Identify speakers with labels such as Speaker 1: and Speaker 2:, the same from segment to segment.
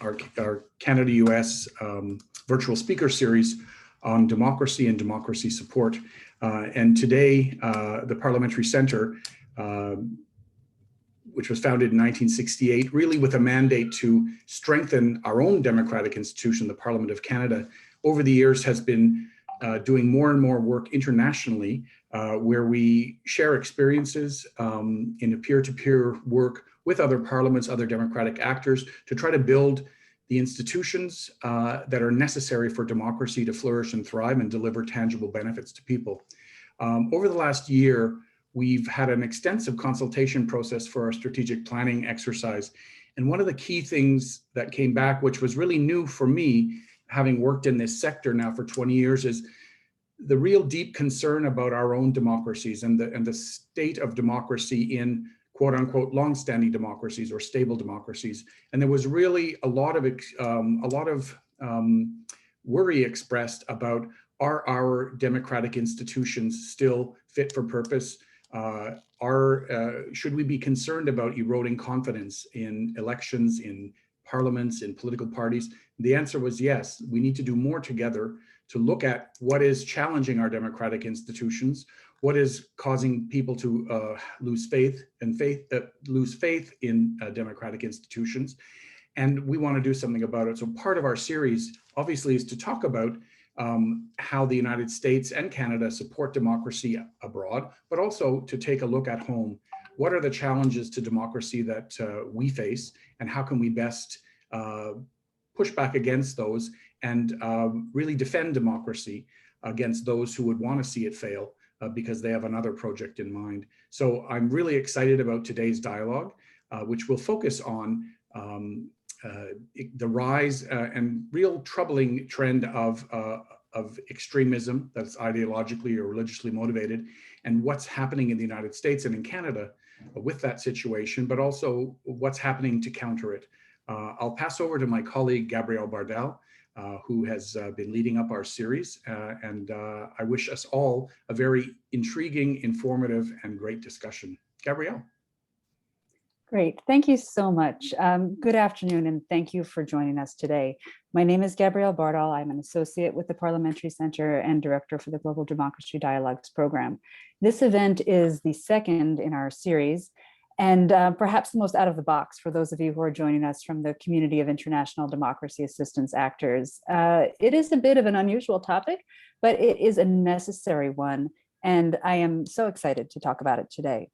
Speaker 1: our Canada-US virtual speaker series on democracy and democracy support. And today, the Parliamentary Center, which was founded in 1968, really with a mandate to strengthen our own democratic institution, the Parliament of Canada, over the years has been doing more and more work internationally, where we share experiences in a peer-to-peer work with other parliaments, other democratic actors, to try to build the institutions that are necessary for democracy to flourish and thrive and deliver tangible benefits to people. Over the last year, we've had an extensive consultation process for our strategic planning exercise. And one of the key things that came back, which was really new for me, having worked in this sector now for 20 years, is the real deep concern about our own democracies and the state of democracy in quote unquote long-standing democracies or stable democracies. And there was really a lot of worry expressed about, are our democratic institutions still fit for purpose? Should we be concerned about eroding confidence in elections, in parliaments, in political parties? The answer was yes. We need to do more together to look at what is challenging our democratic institutions, what is causing people to lose faith in democratic institutions, and we want to do something about it. So part of our series, obviously, is to talk about how the United States and Canada support democracy abroad, but also to take a look at home. What are the challenges to democracy that we face, and how can we best push back against those and really defend democracy against those who would want to see it fail because they have another project in mind. So I'm really excited about today's dialogue, which will focus on the rise and real troubling trend of extremism that's ideologically or religiously motivated, and what's happening in the United States and in Canada with that situation, but also what's happening to counter it. I'll pass over to my colleague, Gabrielle Bardal, who has been leading up our series, and I wish us all a very intriguing, informative, and great discussion. Gabrielle.
Speaker 2: Great, thank you so much. Good afternoon, and thank you for joining us today. My name is Gabrielle Bardal. I'm an associate with the Parliamentary Center and director for the Global Democracy Dialogues program. This event is the second in our series, and perhaps the most out of the box for those of you who are joining us from the community of international democracy assistance actors. It is a bit of an unusual topic, but it is a necessary one, and I am so excited to talk about it today.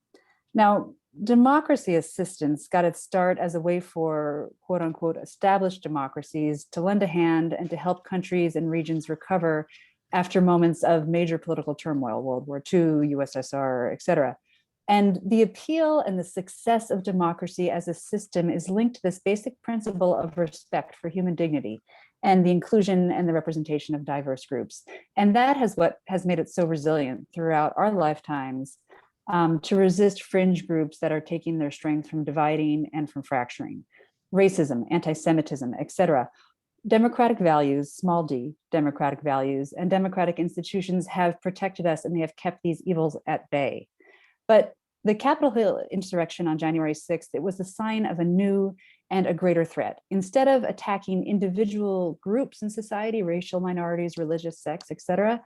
Speaker 2: Now, democracy assistance got its start as a way for quote unquote established democracies to lend a hand and to help countries and regions recover after moments of major political turmoil, World War II, USSR, et cetera. And the appeal and the success of democracy as a system is linked to this basic principle of respect for human dignity and the inclusion and the representation of diverse groups. And that has what has made it so resilient throughout our lifetimes to resist fringe groups that are taking their strength from dividing and from fracturing. Racism, anti-Semitism, et cetera. Democratic values, small d, democratic values, and democratic institutions have protected us, and they have kept these evils at bay. But the Capitol Hill insurrection on January 6th, it was the sign of a new and a greater threat. Instead of attacking individual groups in society, racial minorities, religious sects, et cetera,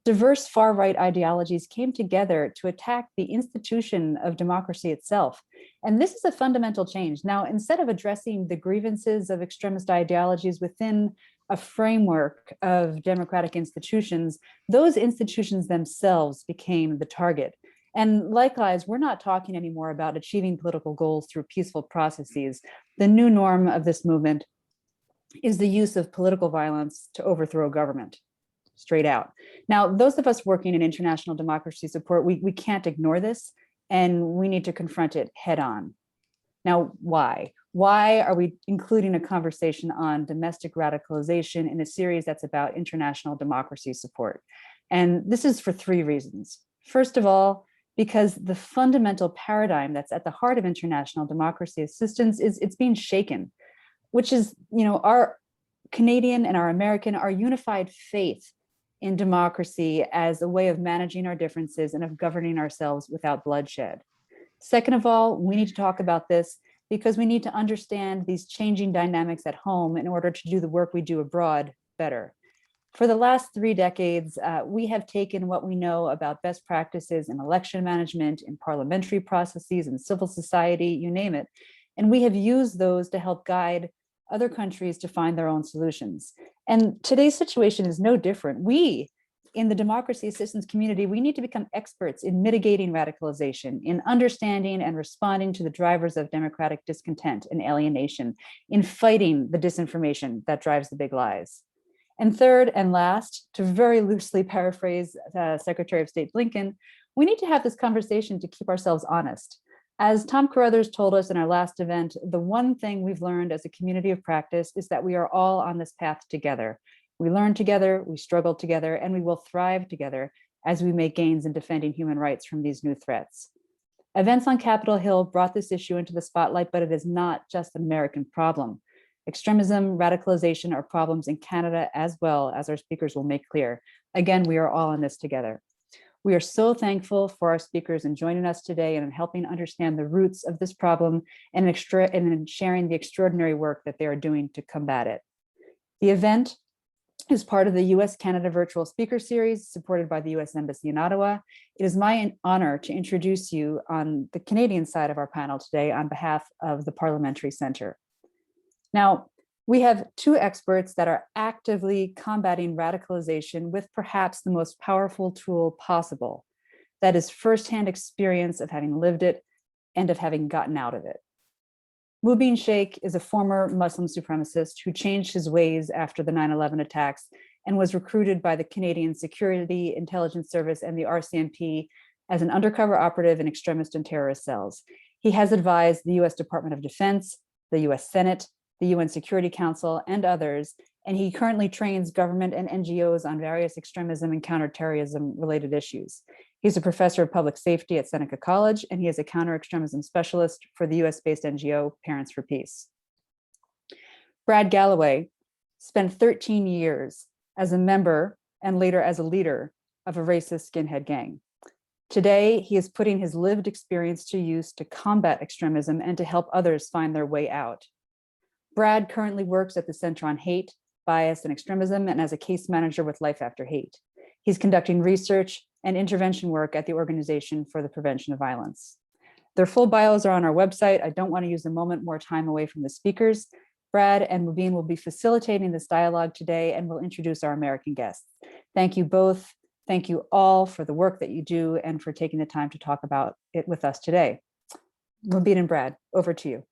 Speaker 2: diverse far-right ideologies came together to attack the institution of democracy itself. And this is a fundamental change. Now, instead of addressing the grievances of extremist ideologies within a framework of democratic institutions, those institutions themselves became the target. And likewise, we're not talking anymore about achieving political goals through peaceful processes. The new norm of this movement is the use of political violence to overthrow government. Straight out. Now, those of us working in international democracy support, we can't ignore this, and we need to confront it head on. Now, why? Why are we including a conversation on domestic radicalization in a series that's about international democracy support? And this is for three reasons. First of all, because the fundamental paradigm that's at the heart of international democracy assistance it's being shaken, which is, our Canadian and our American, our unified faith in democracy as a way of managing our differences and of governing ourselves without bloodshed. Second of all, we need to talk about this because we need to understand these changing dynamics at home in order to do the work we do abroad better. For the last 3 decades, we have taken what we know about best practices in election management, in parliamentary processes, in civil society, you name it, and we have used those to help guide other countries to find their own solutions. And today's situation is no different. We, in the democracy assistance community, we need to become experts in mitigating radicalization, in understanding and responding to the drivers of democratic discontent and alienation, in fighting the disinformation that drives the big lies. And third and last, to very loosely paraphrase Secretary of State Blinken, we need to have this conversation to keep ourselves honest. As Tom Carruthers told us in our last event, the one thing we've learned as a community of practice is that we are all on this path together. We learn together, we struggle together, and we will thrive together as we make gains in defending human rights from these new threats. Events on Capitol Hill brought this issue into the spotlight, but it is not just an American problem. Extremism, radicalization are problems in Canada as well, as our speakers will make clear. Again, we are all in this together. We are so thankful for our speakers in joining us today and in helping understand the roots of this problem and in sharing the extraordinary work that they are doing to combat it. The event is part of the US-Canada Virtual Speaker Series supported by the US Embassy in Ottawa. It is my honor to introduce you on the Canadian side of our panel today on behalf of the Parliamentary Center. Now, we have 2 experts that are actively combating radicalization with perhaps the most powerful tool possible. That is firsthand experience of having lived it and of having gotten out of it. Mubin Shaikh is a former Muslim supremacist who changed his ways after the 9/11 attacks and was recruited by the Canadian Security Intelligence Service and the RCMP as an undercover operative in extremist and terrorist cells. He has advised the US Department of Defense, the US Senate, the UN Security Council, and others, and he currently trains government and NGOs on various extremism and counterterrorism related issues. He's a professor of public safety at Seneca College, and he is a counter-extremism specialist for the US-based NGO Parents for Peace. Brad Galloway spent 13 years as a member and later as a leader of a racist skinhead gang. Today, he is putting his lived experience to use to combat extremism and to help others find their way out. Brad currently works at the Center on Hate, Bias, and Extremism and as a case manager with Life After Hate. He's conducting research and intervention work at the Organization for the Prevention of Violence. Their full bios are on our website. I don't want to use a moment more time away from the speakers. Brad and Mubin will be facilitating this dialogue today and will introduce our American guests. Thank you both. Thank you all for the work that you do and for taking the time to talk about it with us today. Mubin and Brad, over to you.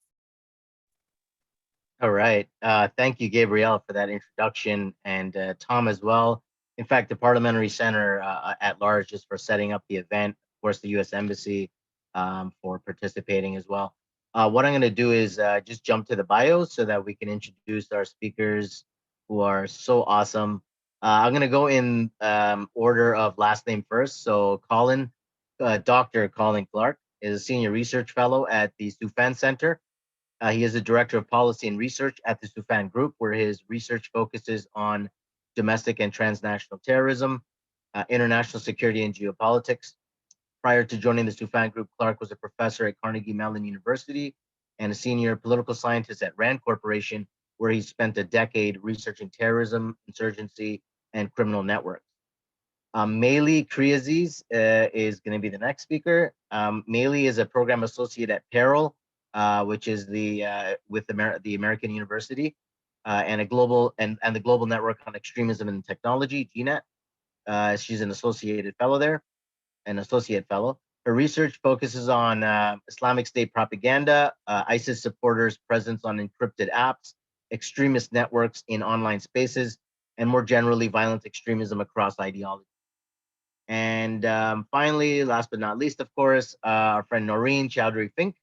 Speaker 3: All right. Thank you, Gabrielle, for that introduction, and Tom as well. In fact, the Parliamentary Center at large, just for setting up the event, of course, the U.S. Embassy for participating as well. What I'm going to do is just jump to the bios so that we can introduce our speakers who are so awesome. I'm going to go in order of last name first. So Colin, Dr. Colin Clarke is a senior research fellow at the Soufan Center. He is the director of policy and research at the Soufan Group, where his research focuses on domestic and transnational terrorism, international security, and geopolitics. Prior to joining the Soufan Group, Clarke was a professor at Carnegie Mellon University and a senior political scientist at Rand Corporation, where he spent a decade researching terrorism, insurgency, and criminal networks. Meili Criezis is going to be the next speaker. Meili is a program associate at PERIL, which is with the American University, and the Global Network on Extremism and Technology, GNET. She's an associate fellow. Her research focuses on Islamic State propaganda, ISIS supporters' presence on encrypted apps, extremist networks in online spaces, and more generally, violent extremism across ideology. And finally, last but not least, of course, our friend Naureen Chowdhury Fink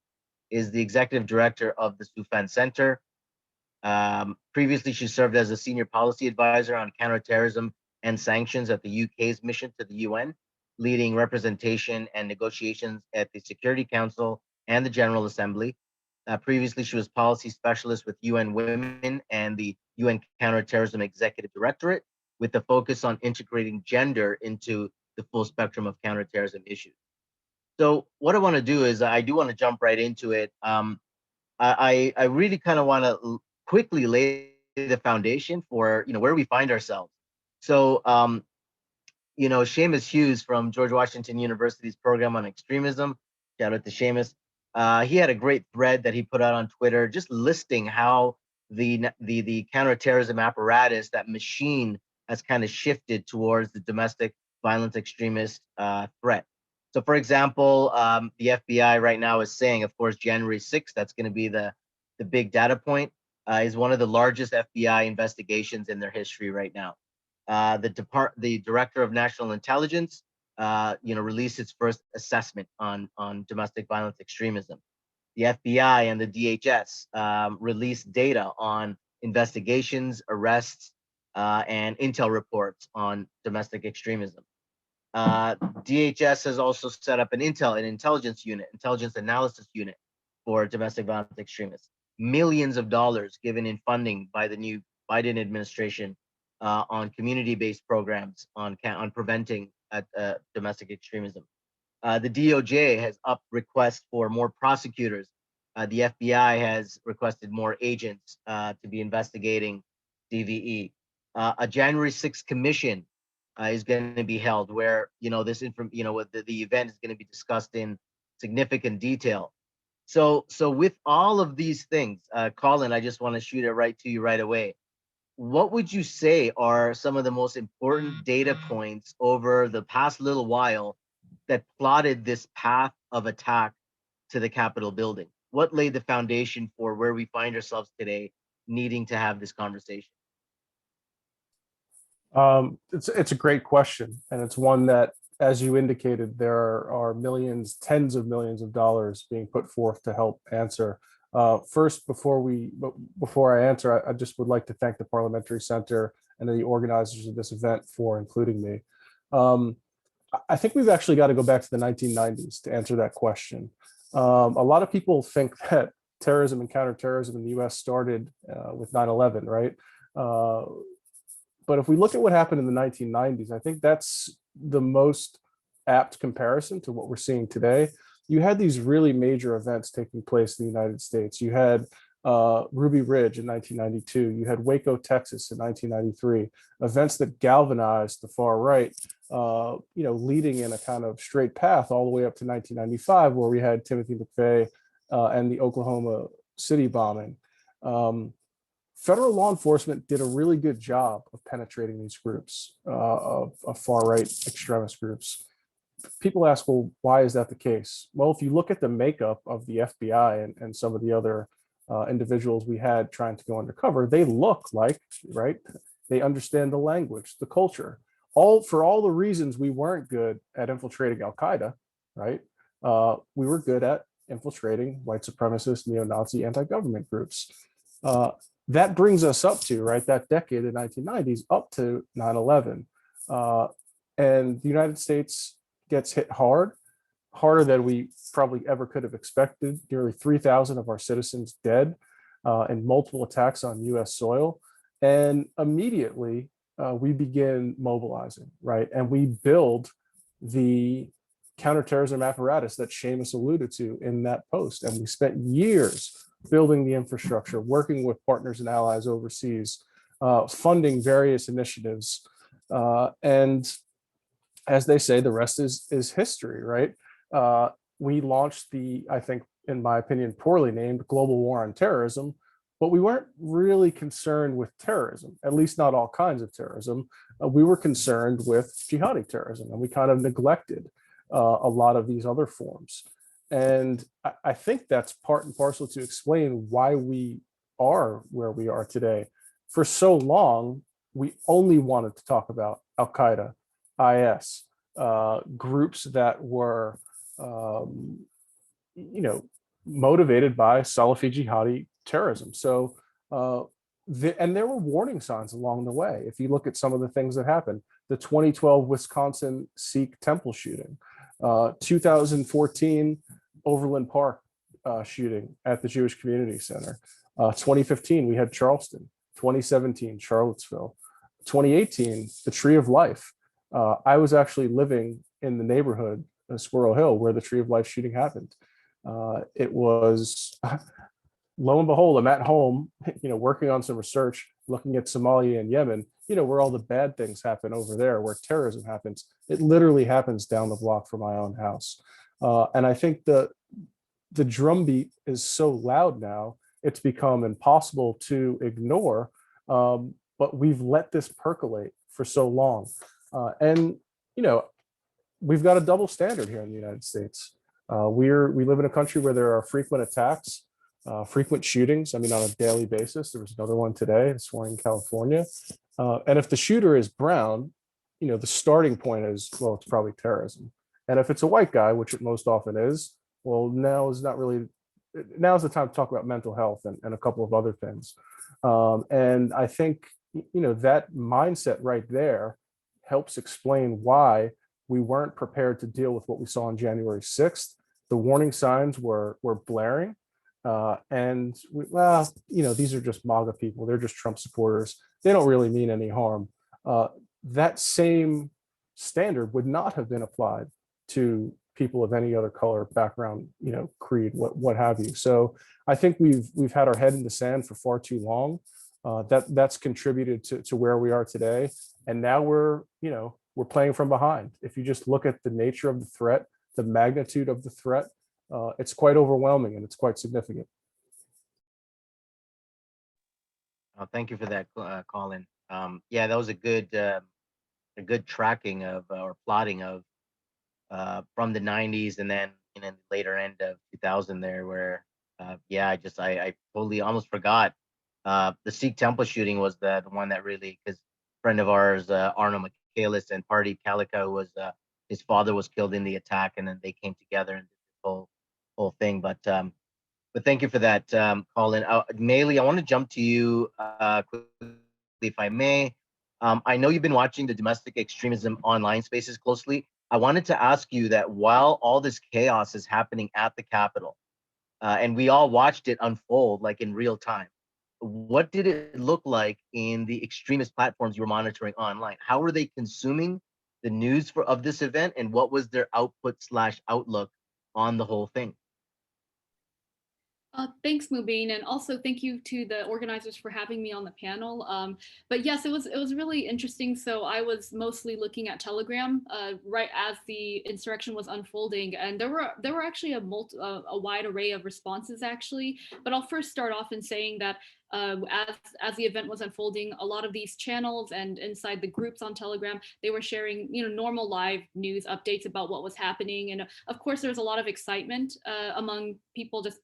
Speaker 3: is the executive director of the Soufan Center. Previously, she served as a senior policy advisor on counterterrorism and sanctions at the UK's mission to the UN, leading representation and negotiations at the Security Council and the General Assembly. Previously, she was policy specialist with UN Women and the UN Counterterrorism Executive Directorate, with the focus on integrating gender into the full spectrum of counterterrorism issues. So what I want to do is I do want to jump right into it. I really kind of want to quickly lay the foundation for, where we find ourselves. So, Seamus Hughes from George Washington University's program on extremism, shout out to Seamus. He had a great thread that he put out on Twitter, just listing how the counterterrorism apparatus, that machine, has kind of shifted towards the domestic violence extremist threat. So, for example, the FBI right now is saying, of course, January 6th, that's going to be the big data point, is one of the largest FBI investigations in their history right now. The Director of National Intelligence, released its first assessment on domestic violence extremism. The FBI and the DHS released data on investigations, arrests, and intel reports on domestic extremism. DHS has also set up an intelligence analysis unit for domestic violence extremists. Millions of dollars given in funding by the new Biden administration on community-based programs on preventing domestic extremism. The DOJ has upped requests for more prosecutors. The FBI has requested more agents to be investigating DVE. A January 6th commission is going to be held, where the event is going to be discussed in significant detail. So with all of these things, Colin, I just want to shoot it right to you right away. What would you say are some of the most important data points over the past little while that plotted this path of attack to the Capitol building? What laid the foundation for where we find ourselves today, needing to have this conversation?
Speaker 4: It's a great question, and it's one that, as you indicated, there are millions, tens of millions of dollars being put forth to help answer. First, before I answer, I just would like to thank the Parliamentary Center and the organizers of this event for including me. I think we've actually got to go back to the 1990s to answer that question. A lot of people think that terrorism and counterterrorism in the US started with 9/11, right? But if we look at what happened in the 1990s, I think that's the most apt comparison to what we're seeing today. You had these really major events taking place in the United States. You had Ruby Ridge in 1992. You had Waco, Texas in 1993, events that galvanized the far right, leading in a kind of straight path all the way up to 1995, where we had Timothy McVeigh and the Oklahoma City bombing. Federal law enforcement did a really good job of penetrating these groups of far-right extremist groups. People ask, well, why is that the case? Well, if you look at the makeup of the FBI and some of the other individuals we had trying to go undercover, they look like, right? They understand the language, the culture. For all the reasons we weren't good at infiltrating Al-Qaeda, right? We were good at infiltrating white supremacist, neo-Nazi, anti-government groups. That brings us up to, right, that decade, the 1990s, up to 9/11. And the United States gets hit harder than we probably ever could have expected. Nearly 3,000 of our citizens dead in multiple attacks on US soil. And immediately we begin mobilizing, right? And we build the counterterrorism apparatus that Seamus alluded to in that post. And we spent years building the infrastructure, working with partners and allies overseas, funding various initiatives. And as they say, the rest is history, right? We launched the, I think, in my opinion, poorly named Global War on Terrorism, but we weren't really concerned with terrorism, at least not all kinds of terrorism. We were concerned with jihadi terrorism, and we kind of neglected a lot of these other forms. And I think that's part and parcel to explain why we are where we are today. For so long, we only wanted to talk about Al-Qaeda, IS, groups that were, motivated by Salafi jihadi terrorism. So, and there were warning signs along the way. If you look at some of the things that happened, the 2012 Wisconsin Sikh temple shooting, 2014 Overland Park shooting at the Jewish Community Center, 2015 we had Charleston, 2017 Charlottesville, 2018 the Tree of Life. I was actually living in the neighborhood of Squirrel Hill where the Tree of Life shooting happened. It was lo and behold, I'm at home, working on some research, looking at Somalia and Yemen, where all the bad things happen over there, where terrorism happens. It literally happens down the block from my own house. And I think the drumbeat is so loud now, it's become impossible to ignore. But we've let this percolate for so long. And we've got a double standard here in the United States. We live in a country where there are frequent attacks, frequent shootings. I mean, on a daily basis. There was another one today, this one in California. And if the shooter is brown, the starting point is, well, it's probably terrorism. And if it's a white guy, which it most often is, well, now's the time to talk about mental health and a couple of other things. And I think, that mindset right there helps explain why we weren't prepared to deal with what we saw on January 6th. The warning signs were blaring. These are just MAGA people. They're just Trump supporters. They don't really mean any harm. That same standard would not have been applied to people of any other color, background, creed, what have you. So I think we've had our head in the sand for far too long. That's contributed to where we are today. And now we're playing from behind. If you just look at the nature of the threat, the magnitude of the threat, it's quite overwhelming and it's quite significant.
Speaker 3: Thank you for that, Colin. Yeah, that was a good tracking of or plotting of from the 90s and then in the later end of 2000 there, where I totally almost forgot. The Sikh temple shooting was the one that really, because a friend of ours, Arno Michaelis and Party Kalika, who was his father was killed in the attack, and then they came together and did this whole thing. But thank you for that, Colin. Meili, I want to jump to you quickly, if I may. I know you've been watching the domestic extremism online spaces closely. I wanted to ask you that while all this chaos is happening at the Capitol, and we all watched it unfold like in real time, what did it look like in the extremist platforms you were monitoring online? How were they consuming the news of this event, and what was their output/outlook on the whole thing?
Speaker 5: Thanks, Mubin, and also thank you to the organizers for having me on the panel. But yes, it was really interesting. So I was mostly looking at Telegram right as the insurrection was unfolding, and there were actually a wide array of responses actually. But I'll first start off in saying that as the event was unfolding, a lot of these channels and inside the groups on Telegram, they were sharing normal live news updates about what was happening, and of course there was a lot of excitement among people just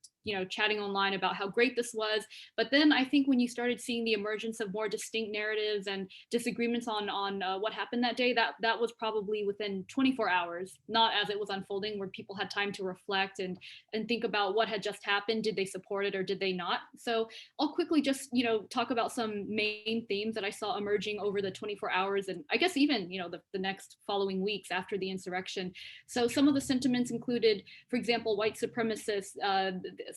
Speaker 5: chatting online about how great this was. But then I think when you started seeing the emergence of more distinct narratives and disagreements on what happened that day, that was probably within 24 hours, not as it was unfolding, where people had time to reflect and think about what had just happened. Did they support it or did they not? So I'll quickly just talk about some main themes that I saw emerging over the 24 hours, and I guess even the next following weeks after the insurrection. So some of the sentiments included, for example, white supremacists.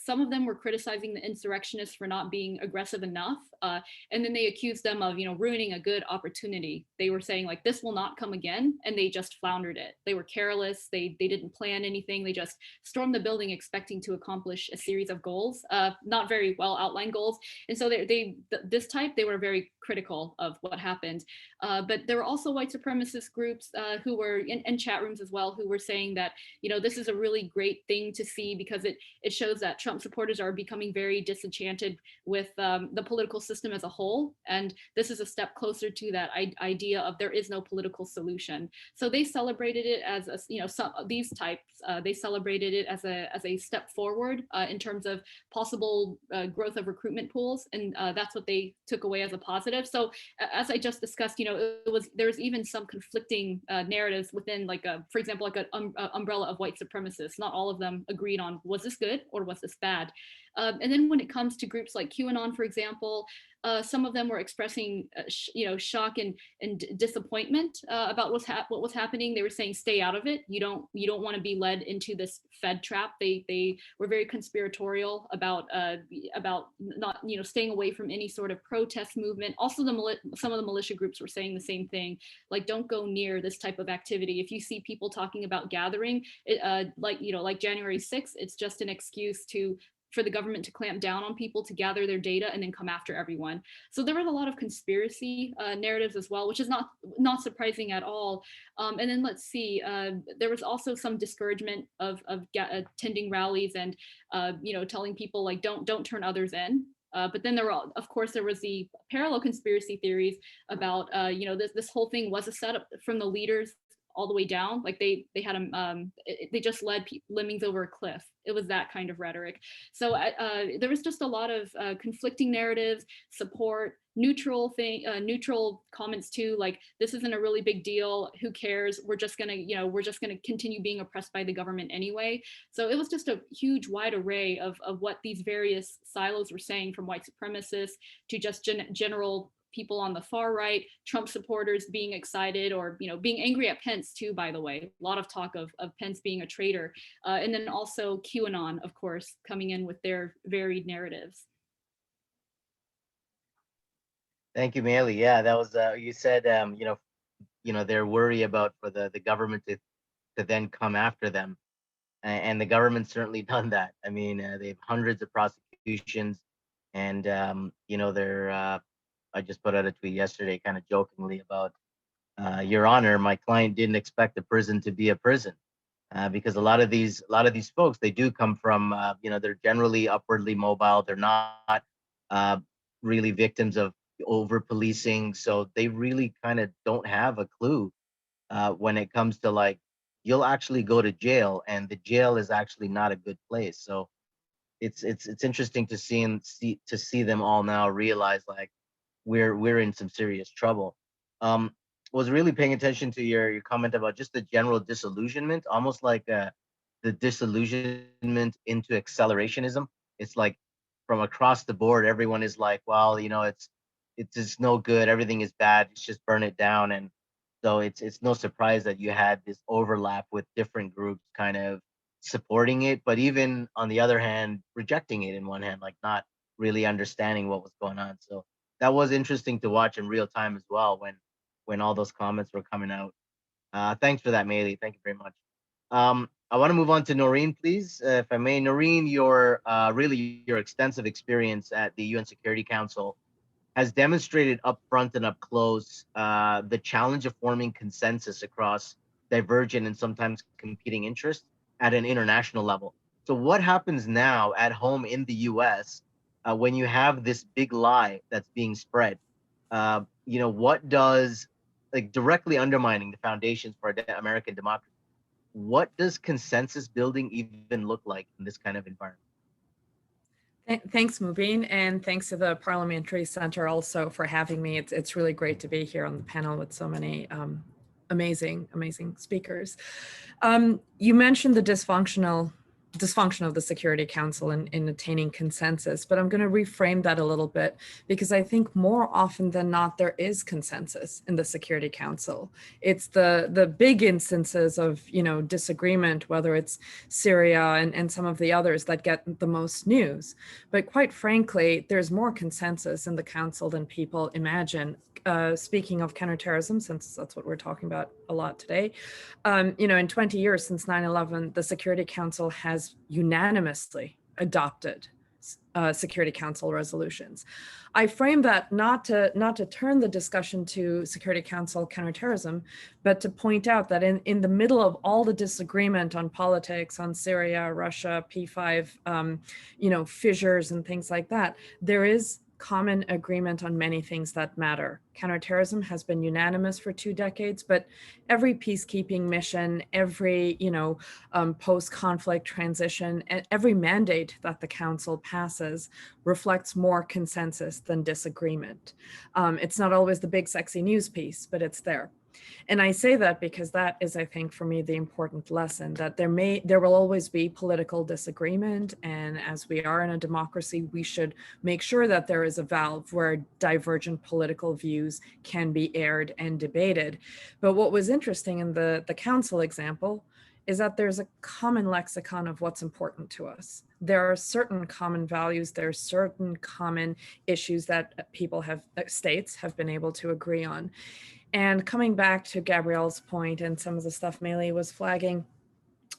Speaker 5: Some of them were criticizing the insurrectionists for not being aggressive enough, and then they accused them of ruining a good opportunity. They were saying like, this will not come again, and they just floundered it. They were careless. They didn't plan anything. They just stormed the building expecting to accomplish a series of goals, not very well outlined goals. And so they were very critical of what happened. But there were also white supremacist groups who were in chat rooms as well, who were saying that this is a really great thing to see, because it shows that Trump supporters are becoming very disenchanted with the political system as a whole, and this is a step closer to that idea of there is no political solution. So they celebrated it as these types. They celebrated it as a step forward in terms of possible growth of recruitment pools, and that's what they took away as a positive. So as I just discussed, there's even some conflicting narratives within, for example, an umbrella of white supremacists. Not all of them agreed on, was this good or was this bad? And then when it comes to groups like QAnon, for example, some of them were expressing, shock and disappointment about what was happening. They were saying, "Stay out of it. You don't want to be led into this Fed trap." They were very conspiratorial about not staying away from any sort of protest movement. Also, some of the militia groups were saying the same thing, like, don't go near this type of activity. If you see people talking about gathering, like January 6th, it's just an excuse to for the government to clamp down on people, to gather their data and then come after everyone. So there was a lot of conspiracy narratives as well, which is not surprising at all. And then let's see, there was also some discouragement of attending rallies and telling people like don't turn others in. But then of course, there was the parallel conspiracy theories about this whole thing was a setup from the leaders all the way down. Like they had they just led lemmings over a cliff. It was that kind of rhetoric. So there was just a lot of conflicting narratives, support, neutral comments too, like this isn't a really big deal, who cares, we're just gonna continue being oppressed by the government anyway. So it was just a huge wide array of what these various silos were saying, from white supremacists to just general people on the far right, Trump supporters being excited or being angry at Pence too, by the way. A lot of talk of Pence being a traitor. And then also QAnon, of course, coming in with their varied narratives.
Speaker 3: Thank you, Meili. Yeah, that was you said they're worried about for the government to then come after them, and the government's certainly done that. I mean, they have hundreds of prosecutions, and they're I just put out a tweet yesterday, kind of jokingly about, Your Honor, my client didn't expect a prison to be a prison, because a lot of these folks, they do come from they're generally upwardly mobile. They're not really victims of over policing, so they really kind of don't have a clue when it comes to, like, you'll actually go to jail, and the jail is actually not a good place. So it's interesting to see them all now realize, like, we're in some serious trouble. Was really paying attention to your comment about just the general disillusionment, almost like the disillusionment into accelerationism. It's like from across the board, everyone is like, well, it's just no good, everything is bad, let's just burn it down. And so it's no surprise that you had this overlap with different groups kind of supporting it, but even on the other hand, rejecting it in one hand, like not really understanding what was going on. So that was interesting to watch in real time as well when all those comments were coming out. Thanks for that, Meili. Thank you very much. I want to move on to Naureen, please, if I may. Naureen, your extensive experience at the UN Security Council has demonstrated up front and up close the challenge of forming consensus across divergent and sometimes competing interests at an international level. So what happens now at home in the US when you have this big lie that's being spread? What does, like, directly undermining the foundations for American democracy, what does consensus building even look like in this kind of environment?
Speaker 6: Thanks, Mubin, and thanks to the Parliamentary Center also for having me. It's really great to be here on the panel with so many amazing speakers. You mentioned the dysfunction of the Security Council in attaining consensus, but I'm going to reframe that a little bit, because I think more often than not there is consensus in the Security Council. It's the big instances of disagreement, whether it's Syria and some of the others, that get the most news. But quite frankly, there's more consensus in the Council than people imagine. Speaking of counterterrorism, since that's what we're talking about a lot today, in 20 years since 9/11, the Security Council has unanimously adopted Security Council resolutions. I frame that not to turn the discussion to Security Council counterterrorism, but to point out that in the middle of all the disagreement on politics, on Syria, Russia, P5, fissures and things like that, there is common agreement on many things that matter. Counterterrorism has been unanimous for 2 decades, but every peacekeeping mission, every post-conflict transition, and every mandate that the Council passes reflects more consensus than disagreement. It's not always the big sexy news piece, but it's there. And I say that because that is, I think, for me, the important lesson, that there will always be political disagreement. And as we are in a democracy, we should make sure that there is a valve where divergent political views can be aired and debated. But what was interesting in the Council example is that there's a common lexicon of what's important to us. There are certain common values, there are certain common issues that states have been able to agree on. And coming back to Gabrielle's point and some of the stuff Meili was flagging,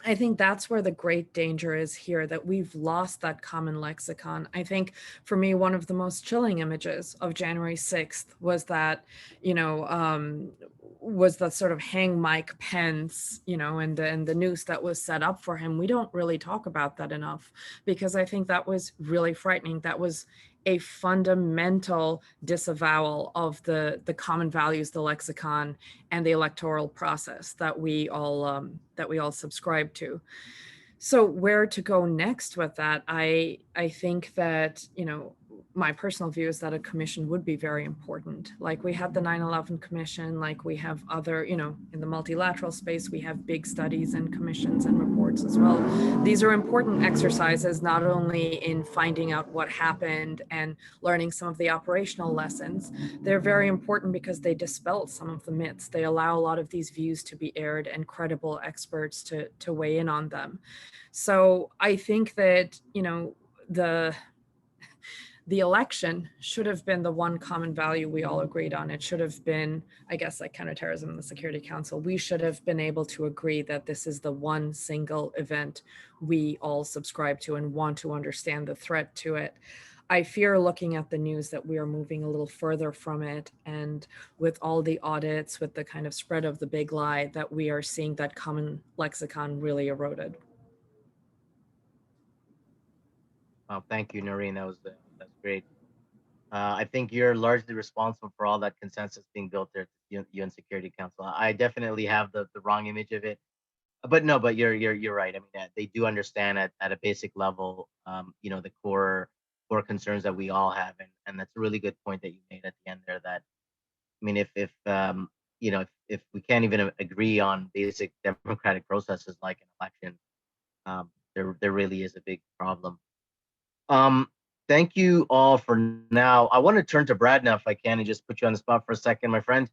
Speaker 6: I think that's where the great danger is here, that we've lost that common lexicon. I think for me, one of the most chilling images of January 6th was that, was that sort of hang Mike Pence, and the noose that was set up for him. We don't really talk about that enough, because I think that was really frightening. That was a fundamental disavowal of the common values, the lexicon, and the electoral process that we all subscribe to. So where to go next with that? I think that, my personal view is that a commission would be very important. Like we have the 9/11 commission, like we have other, in the multilateral space, we have big studies and commissions and reports as well. These are important exercises, not only in finding out what happened and learning some of the operational lessons. They're very important because they dispel some of the myths. They allow a lot of these views to be aired and credible experts to weigh in on them. So I think that, the election should have been the one common value we all agreed on. It should have been, I guess, like counterterrorism and the Security Council. We should have been able to agree that this is the one single event we all subscribe to and want to understand the threat to it. I fear, looking at the news, that we are moving a little further from it. And with all the audits, with the kind of spread of the big lie, that we are seeing that common lexicon really eroded.
Speaker 3: Well, thank you, Naureen. That's great. I think you're largely responsible for all that consensus being built there at the UN Security Council. I definitely have the wrong image of it, but you're right. I mean, they do understand at a basic level, the core concerns that we all have, and that's a really good point that you made at the end there. That, I mean, if we can't even agree on basic democratic processes like an election, there really is a big problem. Thank you all for now. I want to turn to Brad now, if I can, and just put you on the spot for a second, my friend.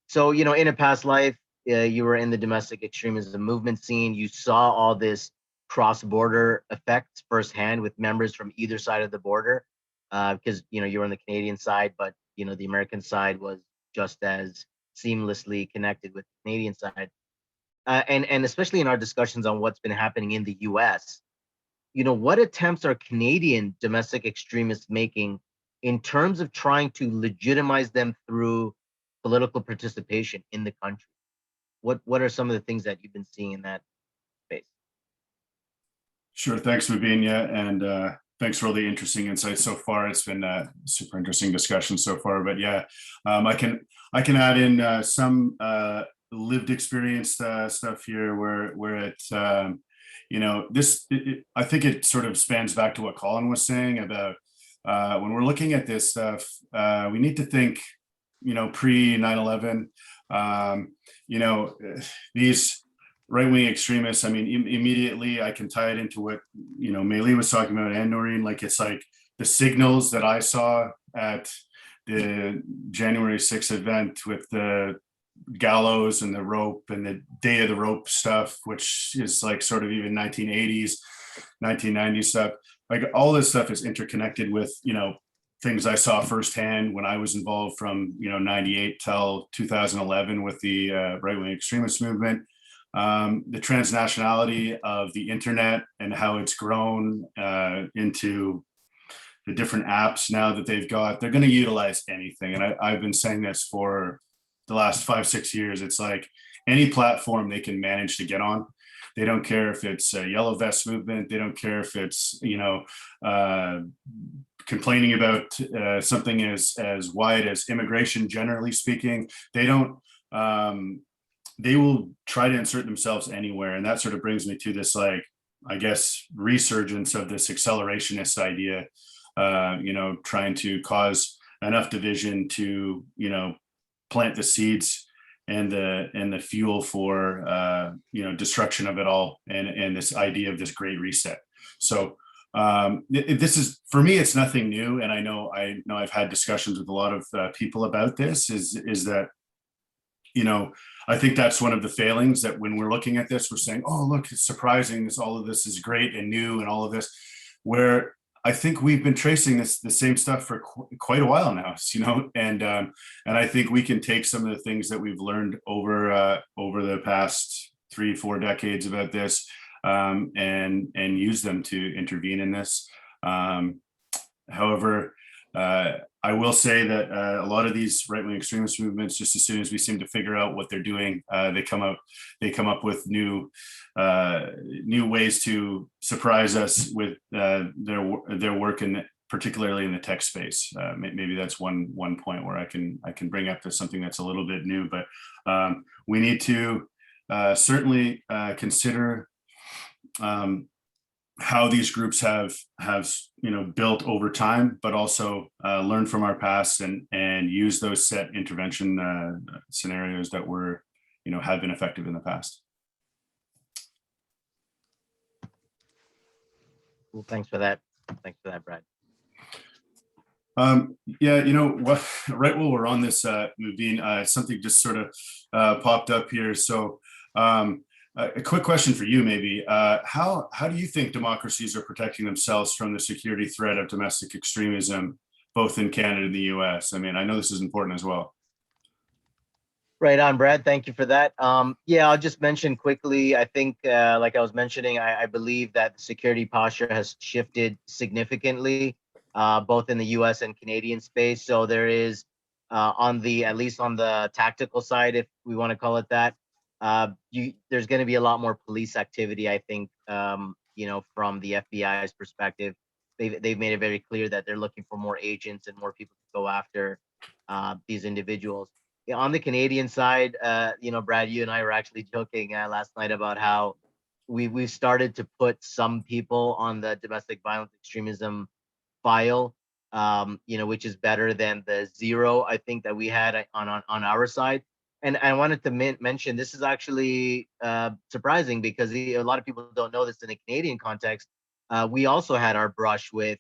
Speaker 3: So, in a past life, you were in the domestic extremism movement scene. You saw all this cross-border effects firsthand with members from either side of the border, because, you were on the Canadian side, but, the American side was just as seamlessly connected with the Canadian side. And especially in our discussions on what's been happening in the US, what attempts are Canadian domestic extremists making in terms of trying to legitimize them through political participation in the country? What are some of the things that you've been seeing in that space?
Speaker 7: Sure, thanks, Mubin, and thanks for all the interesting insights so far. It's been a super interesting discussion so far. But yeah, I can add in some lived experience stuff here, where it's I think it sort of spans back to what Colin was saying about when we're looking at this stuff, we need to think, pre 9/11, these right-wing extremists. I mean, immediately I can tie it into what, Meili was talking about, and Naureen, like it's like the signals that I saw at the January 6th event with the gallows and the rope and the day of the rope stuff, which is like sort of even 1980s, 1990s stuff. Like all this stuff is interconnected with, things I saw firsthand when I was involved from, 98 till 2011 with the right-wing extremist movement. The transnationality of the internet and how it's grown into the different apps now that they've got. They're going to utilize anything. And I've been saying this for the last 5-6 years. It's like any platform they can manage to get on. They don't care if it's a yellow vest movement. They don't care if it's, complaining about something as wide as immigration, generally speaking. They don't, they will try to insert themselves anywhere. And that sort of brings me to this, like, I guess, resurgence of this accelerationist idea, trying to cause enough division to, plant the seeds and the fuel for destruction of it all, and this idea of this great reset. So this is, for me, it's nothing new, and I know I've had discussions with a lot of people about this. Is that I think that's one of the failings, that when we're looking at this, we're saying, oh, look, it's surprising, all of this is great and new and all of this, where I think we've been tracing the same stuff for quite a while now, and I think we can take some of the things that we've learned over the past 3-4 decades about this, and use them to intervene in this. However, I will say that a lot of these right-wing extremist movements, just as soon as we seem to figure out what they're doing, they come up with new ways to surprise us with their work, particularly in the tech space. Maybe that's one point where I can bring up to something that's a little bit new, but we need to certainly consider how these groups have built over time, but also learn from our past and use those set intervention scenarios that have been effective in the past.
Speaker 3: Well, thanks for that. Thanks for that, Brad.
Speaker 7: Yeah, right while we're on this, Mubin, something just sort of popped up here. So a quick question for you, maybe. How do you think democracies are protecting themselves from the security threat of domestic extremism, both in Canada and the US? I mean, I know this is important as well.
Speaker 3: Right on, Brad. Thank you for that. Yeah, I'll just mention quickly. I think, like I was mentioning, I believe that the security posture has shifted significantly, both in the US and Canadian space. So there is, at least on the tactical side, if we want to call it that, there's going to be a lot more police activity, I think, from the FBI's perspective. They've made it very clear that they're looking for more agents and more people to go after these individuals. Yeah, on the Canadian side, Brad, you and I were actually joking last night about how we've started to put some people on the domestic violence extremism file, which is better than the 0, I think, that we had on our side. And I wanted to mention, this is actually surprising because a lot of people don't know this in a Canadian context. We also had our brush with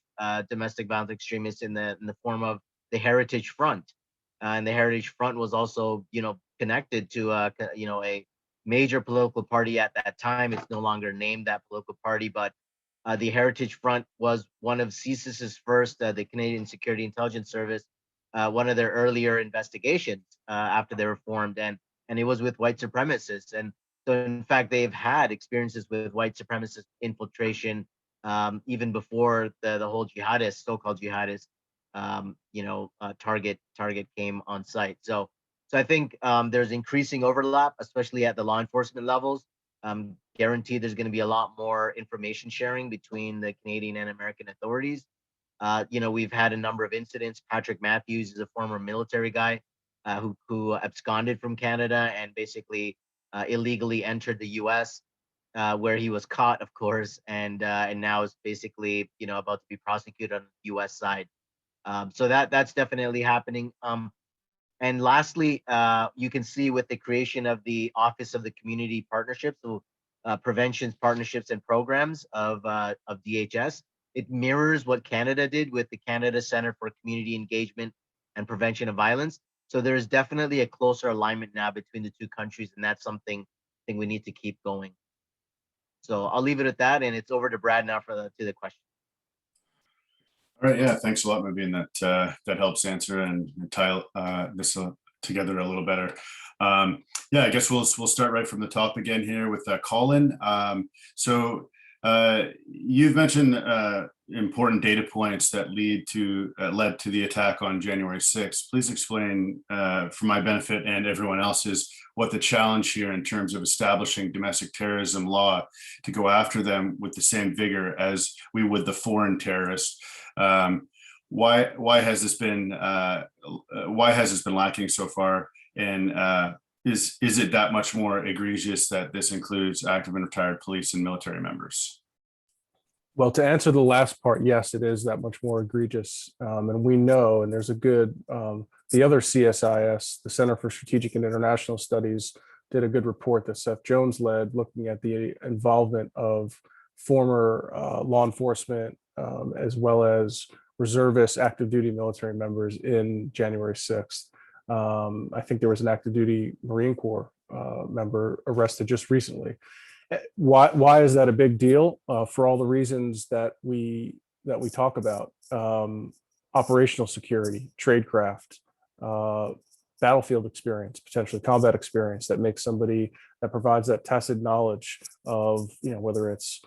Speaker 3: domestic violence extremists in the form of the Heritage Front. And the Heritage Front was also, connected to a major political party at that time. It's no longer named that political party, but the Heritage Front was one of CSIS's first, the Canadian Security Intelligence Service, one of their earlier investigations after they were formed, and it was with white supremacists. And so, in fact, they've had experiences with white supremacist infiltration even before the whole jihadist, so-called jihadist, target came on site. So I think there's increasing overlap, especially at the law enforcement levels. Guaranteed there's going to be a lot more information sharing between the Canadian and American authorities. We've had a number of incidents. Patrick Matthews is a former military guy who absconded from Canada and basically illegally entered the US, where he was caught, of course, and now is basically about to be prosecuted on the US side. So that's definitely happening. And lastly, you can see with the creation of the Office of the Community Partnerships, so Preventions, Partnerships, and Programs of DHS, it mirrors what Canada did with the Canada Center for Community Engagement and Prevention of Violence. So there's definitely a closer alignment now between the two countries, and that's something I think we need to keep going. So I'll leave it at that, and it's over to Brad now to the question.
Speaker 7: All right, yeah, thanks a lot, Mubin. That helps answer and tie this together a little better. Yeah, I guess we'll start right from the top again here with Colin. So you've mentioned important data points that led to the attack on January 6th. Please explain, for my benefit and everyone else's, what the challenge here in terms of establishing domestic terrorism law to go after them with the same vigor as we would the foreign terrorists. Why has this been lacking so far? And is it that much more egregious that this includes active and retired police and military members?
Speaker 4: Well, to answer the last part, yes, it is that much more egregious. And we know, and there's a good, the other CSIS, the Center for Strategic and International Studies, did a good report that Seth Jones led, looking at the involvement of former law enforcement as well as reservist active duty military members in January 6th. I think there was an active duty Marine Corps member arrested just recently. Why is that a big deal? For all the reasons that we talk about: operational security, tradecraft, battlefield experience, potentially combat experience, that makes somebody, that provides that tacit knowledge of, whether it's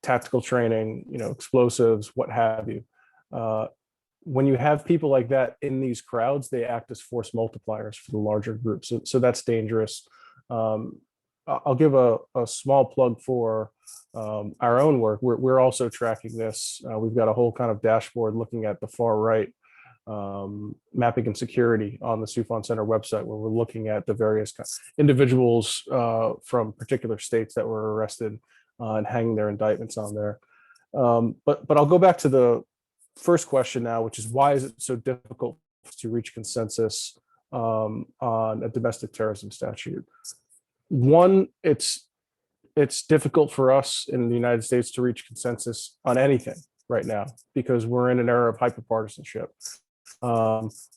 Speaker 4: tactical training, explosives, what have you. When you have people like that in these crowds, they act as force multipliers for the larger group. So that's dangerous. I'll give a small plug for our own work. We're also tracking this. We've got a whole kind of dashboard looking at the far right mapping and security on the Soufan Center website, where we're looking at the various individuals from particular states that were arrested and hanging their indictments on there. But I'll go back to the first question now, which is, why is it so difficult to reach consensus on a domestic terrorism statute? One, it's difficult for us in the United States to reach consensus on anything right now, because we're in an era of hyperpartisanship.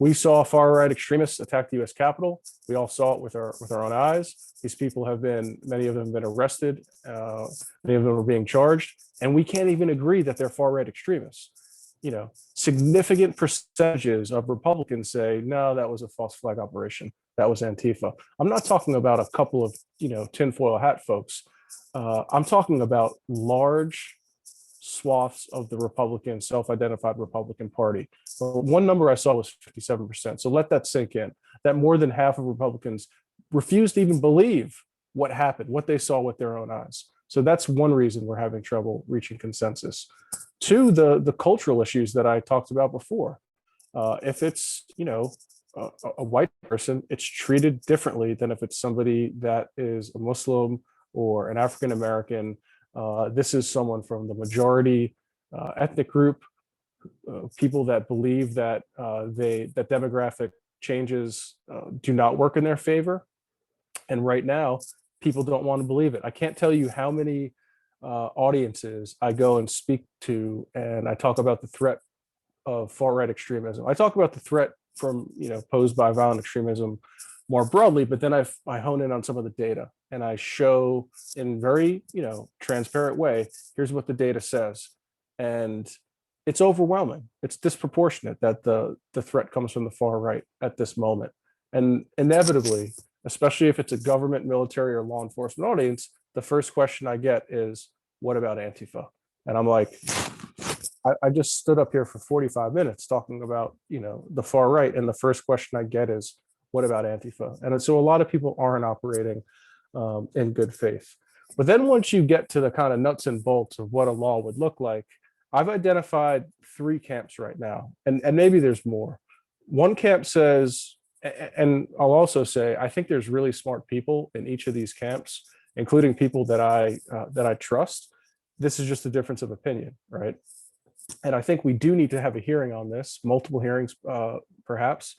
Speaker 4: We saw far-right extremists attack the U.S. Capitol. We all saw it with our own eyes. These people have been, many of them have been arrested. Many of them are being charged, and we can't even agree that they're far-right extremists. Significant percentages of Republicans say, no, that was a false flag operation. That was Antifa. I'm not talking about a couple of, tinfoil hat folks. I'm talking about large swaths of the Republican, self-identified Republican Party. One number I saw was 57%. So let that sink in, that more than half of Republicans refuse to even believe what happened, what they saw with their own eyes. So that's one reason we're having trouble reaching consensus. Two, the cultural issues that I talked about before. If it's, a white person, it's treated differently than if it's somebody that is a Muslim or an African American. This is someone from the majority ethnic group, people that believe that that demographic changes do not work in their favor. And right now, people don't want to believe it. I can't tell you how many audiences I go and speak to, and I talk about the threat of far-right extremism. I talk about the threat from, posed by violent extremism more broadly, but then I hone in on some of the data, and I show in very, transparent way, here's what the data says. And it's overwhelming. It's disproportionate that the threat comes from the far right at this moment. And inevitably, especially if it's a government, military, or law enforcement audience, the first question I get is, what about Antifa? And I'm like, I just stood up here for 45 minutes talking about, the far right. And the first question I get is, what about Antifa? And so a lot of people aren't operating in good faith. But then once you get to the kind of nuts and bolts of what a law would look like, I've identified three camps right now, and maybe there's more. One camp says, and I'll also say, I think there's really smart people in each of these camps, including people that I trust. This is just a difference of opinion, right? And I think we do need to have a hearing on this, multiple hearings perhaps,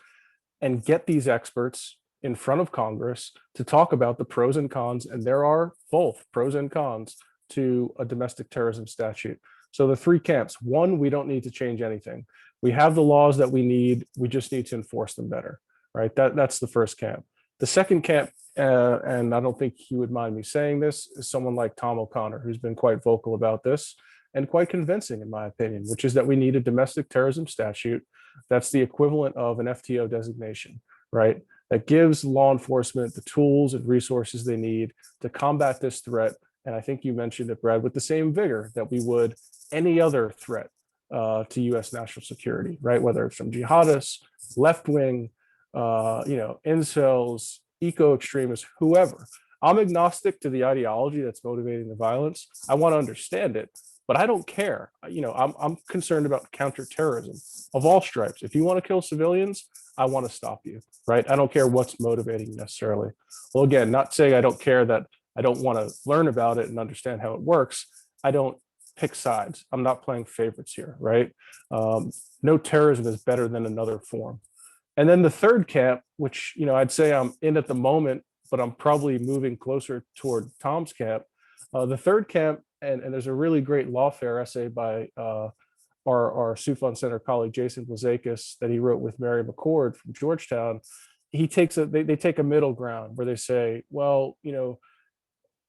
Speaker 4: and get these experts in front of Congress to talk about the pros and cons, and there are both pros and cons to a domestic terrorism statute. So the three camps: one, we don't need to change anything. We have the laws that we need. We just need to enforce them better, right? That's the first camp. The second camp, and I don't think he would mind me saying this, is someone like Tom O'Connor, who's been quite vocal about this and quite convincing, in my opinion, which is that we need a domestic terrorism statute that's the equivalent of an FTO designation, right? That gives law enforcement the tools and resources they need to combat this threat. And I think you mentioned it, Brad, with the same vigor that we would any other threat to US national security, right? Whether it's from jihadists, left-wing, incels, eco-extremists, whoever. I'm agnostic to the ideology that's motivating the violence. I want to understand it, but I don't care. I'm concerned about counterterrorism of all stripes. If you want to kill civilians, I want to stop you, right? I don't care what's motivating necessarily. Well, again, not saying I don't care that I don't want to learn about it and understand how it works. I don't pick sides. I'm not playing favorites here, right? No terrorism is better than another form. And then the third camp, which I'd say I'm in at the moment, but I'm probably moving closer toward Tom's camp. The third camp, and there's a really great lawfare essay by our Soufan Center colleague Jason Blazakis that he wrote with Mary McCord from Georgetown. They take a middle ground where they say, well,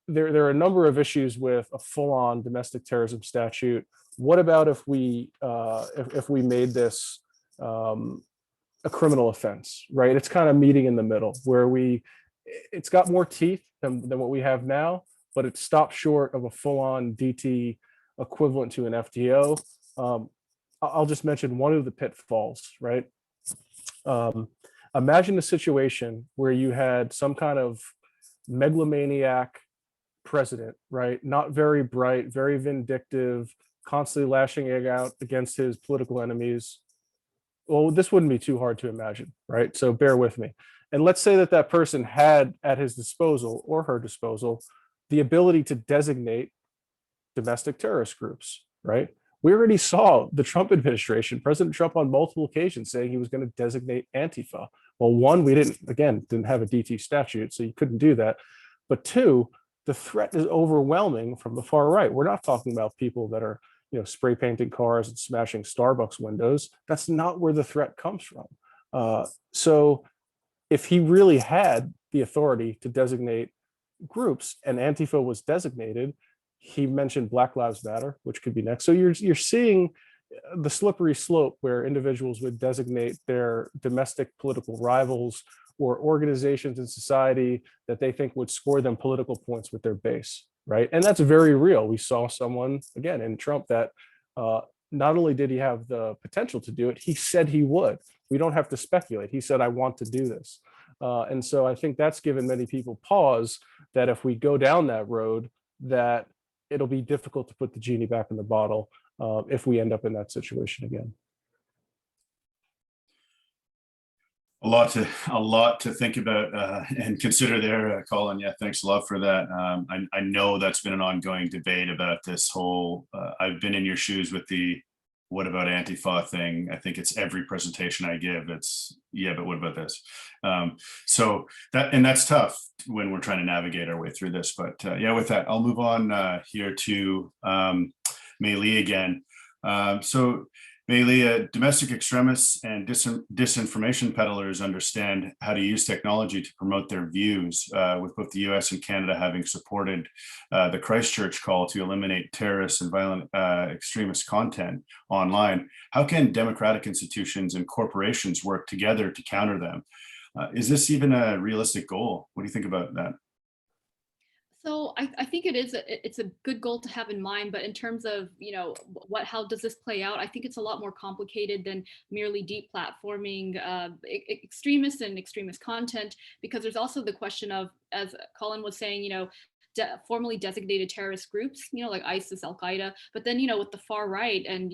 Speaker 4: there are a number of issues with a full-on domestic terrorism statute. What about if we made this a criminal offense, right? It's kind of meeting in the middle where it's got more teeth than what we have now, but it stopped short of a full-on DT equivalent to an FTO. I'll just mention one of the pitfalls, right? Imagine a situation where you had some kind of megalomaniac president, right? Not very bright, very vindictive, constantly lashing out against his political enemies. Well, this wouldn't be too hard to imagine, right? So bear with me. And let's say that that person had at his disposal or her disposal the ability to designate domestic terrorist groups, right? We already saw the Trump administration, President Trump on multiple occasions saying he was going to designate Antifa. Well, one, we didn't have a DT statute, so you couldn't do that. But two, the threat is overwhelming from the far right. We're not talking about people that are, spray painting cars and smashing Starbucks windows. That's not where the threat comes from. So if he really had the authority to designate groups and Antifa was designated, he mentioned Black Lives Matter, which could be next. So you're seeing the slippery slope where individuals would designate their domestic political rivals or organizations in society that they think would score them political points with their base, right? And that's very real. We saw someone, again, in Trump that not only did he have the potential to do it, he said he would. We don't have to speculate. He said, I want to do this. And so I think that's given many people pause that if we go down that road, that it'll be difficult to put the genie back in the bottle if we end up in that situation again.
Speaker 7: A lot to think about and consider there, Colin. Yeah, thanks a lot for that. I know that's been an ongoing debate about this whole, I've been in your shoes with the what about Antifa thing. I think it's every presentation I give, it's, yeah, but what about this? So that's tough when we're trying to navigate our way through this. But yeah, with that, I'll move on here to Meili again. So Meili, domestic extremists and disinformation peddlers understand how to use technology to promote their views, with both the US and Canada having supported the Christchurch call to eliminate terrorist and violent extremist content online. How can democratic institutions and corporations work together to counter them? Is this even a realistic goal? What do you think about that?
Speaker 5: So I think it's a good goal to have in mind, but in terms of, how does this play out? I think it's a lot more complicated than merely deplatforming extremists and extremist content, because there's also the question of, as Colin was saying, formally designated terrorist groups, like ISIS, Al-Qaeda, but then, with the far right and,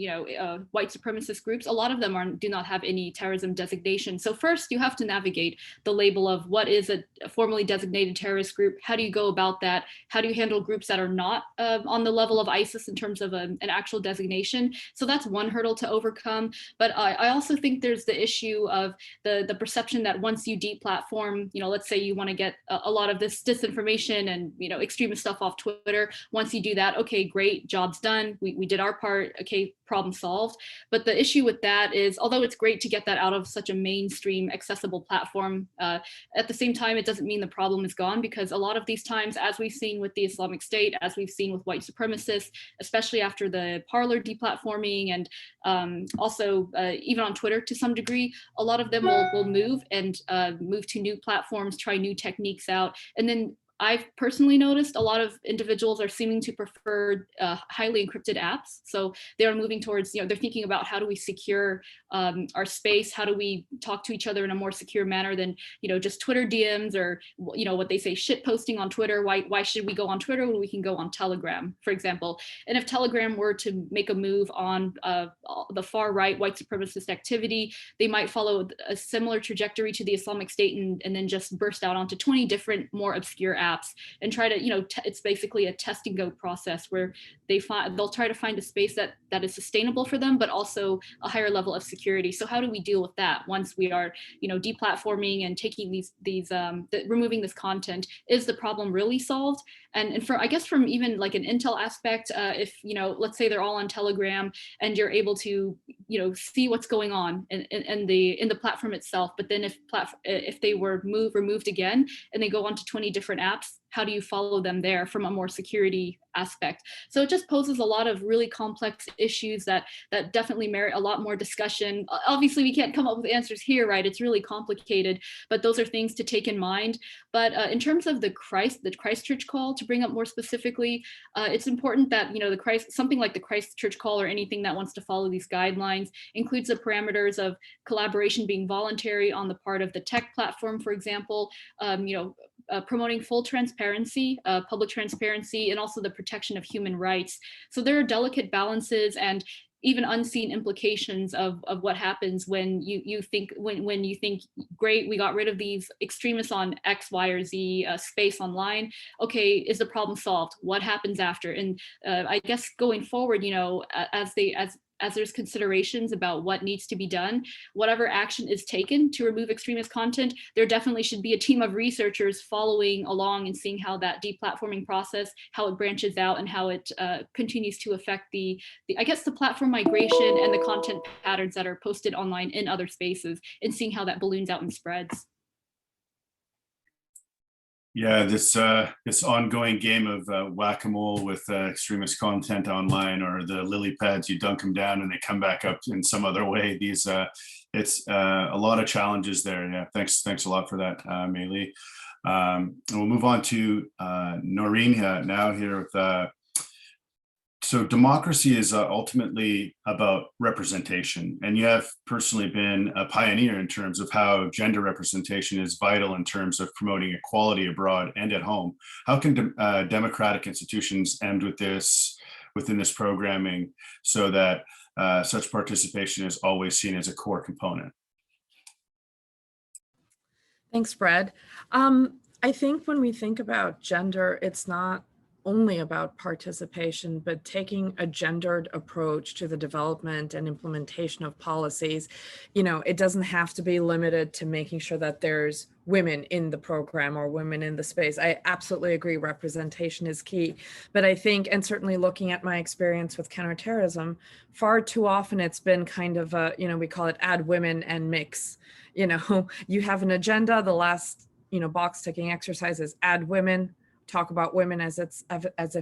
Speaker 5: white supremacist groups, a lot of them do not have any terrorism designation. So first you have to navigate the label of what is a formally designated terrorist group. How do you go about that? How do you handle groups that are not on the level of ISIS in terms of an actual designation? So that's one hurdle to overcome. But I also think there's the issue of the perception that once you deplatform, let's say you want to get a lot of this disinformation and, extremist stuff off Twitter. Once you do that, okay, great, job's done. We did our part. Okay, problem solved. But the issue with that is, although it's great to get that out of such a mainstream accessible platform, at the same time, it doesn't mean the problem is gone, because a lot of these times, as we've seen with the Islamic State, as we've seen with white supremacists, especially after the Parler deplatforming, and also even on Twitter to some degree, a lot of them will move and move to new platforms, try new techniques out, and then I've personally noticed a lot of individuals are seeming to prefer highly encrypted apps. So they are moving towards, they're thinking about how do we secure our space? How do we talk to each other in a more secure manner than, just Twitter DMs or, what they say, shit posting on Twitter. Why should we go on Twitter when we can go on Telegram, for example? And if Telegram were to make a move on the far right white supremacist activity, they might follow a similar trajectory to the Islamic State and then just burst out onto 20 different more obscure apps and try to, it's basically a test and go process where they'll try to find a space that is sustainable for them, but also a higher level of security. So how do we deal with that once we are, deplatforming and taking removing this content? Is the problem really solved? And for, I guess, from even like an intel aspect, if, let's say they're all on Telegram and you're able to, see what's going on in the platform itself, but then if they were removed again and they go onto 20 different apps, how do you follow them there from a more security aspect? So it just poses a lot of really complex issues that definitely merit a lot more discussion. Obviously, we can't come up with answers here, right? It's really complicated, but those are things to take in mind. But in terms of the Christchurch call, to bring up more specifically, it's important that something like the Christchurch call or anything that wants to follow these guidelines includes the parameters of collaboration being voluntary on the part of the tech platform, for example, promoting full transparency, public transparency, and also the protection of human rights. So there are delicate balances and even unseen implications of what happens when you think great, we got rid of these extremists on X, Y, or Z space online. Okay, is the problem solved? What happens after? And I guess going forward, as there's considerations about what needs to be done, whatever action is taken to remove extremist content, there definitely should be a team of researchers following along and seeing how that deplatforming process, how it branches out and how it continues to affect the platform migration and the content patterns that are posted online in other spaces, and seeing how that balloons out and spreads.
Speaker 7: Yeah, this ongoing game of whack-a-mole with extremist content online, or the lily pads, you dunk them down and they come back up in some other way. It's a lot of challenges there. Yeah, thanks a lot for that, Meili. And we'll move on to Naureen now here with. So democracy is ultimately about representation, and you have personally been a pioneer in terms of how gender representation is vital in terms of promoting equality abroad and at home. How can democratic institutions end within this programming so that such participation is always seen as a core component?
Speaker 6: Thanks, Brad. I think when we think about gender, it's not only about participation, but taking a gendered approach to the development and implementation of policies. It doesn't have to be limited to making sure that there's women in the program or women in the space. I absolutely agree, representation is key. But I think, and certainly looking at my experience with counterterrorism, far too often it's been kind of a, we call it add women and mix. You have an agenda, the last, box ticking exercise is add women, talk about women as if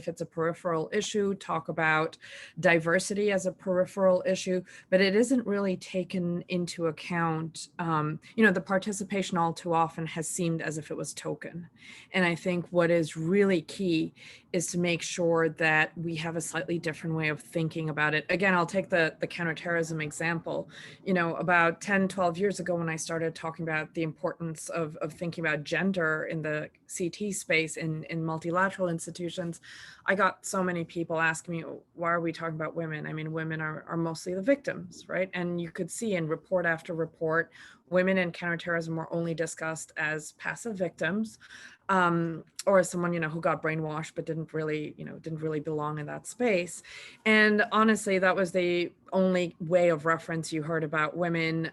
Speaker 6: it's a peripheral issue, talk about diversity as a peripheral issue, but it isn't really taken into account. The participation all too often has seemed as if it was token. And I think what is really key is to make sure that we have a slightly different way of thinking about it. Again, I'll take the counterterrorism example. About 10, 12 years ago, when I started talking about the importance of thinking about gender in the CT space in multilateral institutions, I got so many people asking me, why are we talking about women? I mean, women are mostly the victims, right? And you could see in report after report, women in counterterrorism were only discussed as passive victims, or as someone, who got brainwashed but didn't really belong in that space. And honestly, that was the only way of reference you heard about women.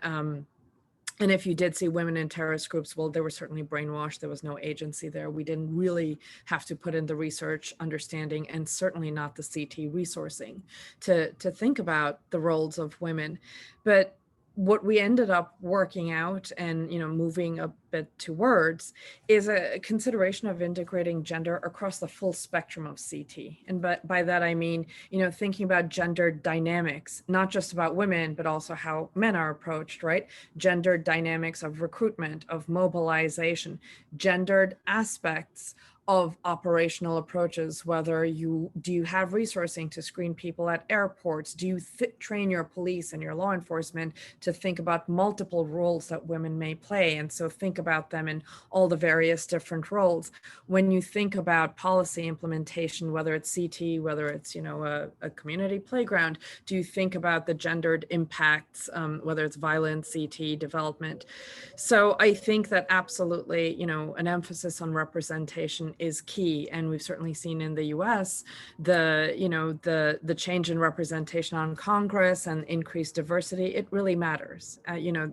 Speaker 6: And if you did see women in terrorist groups, well, they were certainly brainwashed. There was no agency there. We didn't really have to put in the research understanding, and certainly not the CT resourcing to think about the roles of women. But what we ended up working out and moving a bit towards is a consideration of integrating gender across the full spectrum of CT. And by that I mean, thinking about gender dynamics, not just about women, but also how men are approached, right? Gendered dynamics of recruitment, of mobilization, gendered aspects of operational approaches, whether do you have resourcing to screen people at airports? Do you train your police and your law enforcement to think about multiple roles that women may play? And so think about them in all the various different roles. When you think about policy implementation, whether it's CT, whether it's, a community playground, do you think about the gendered impacts, whether it's violence, CT, development? So I think that absolutely, an emphasis on representation is key, and we've certainly seen in the U.S. the change in representation on Congress and increased diversity. It really matters.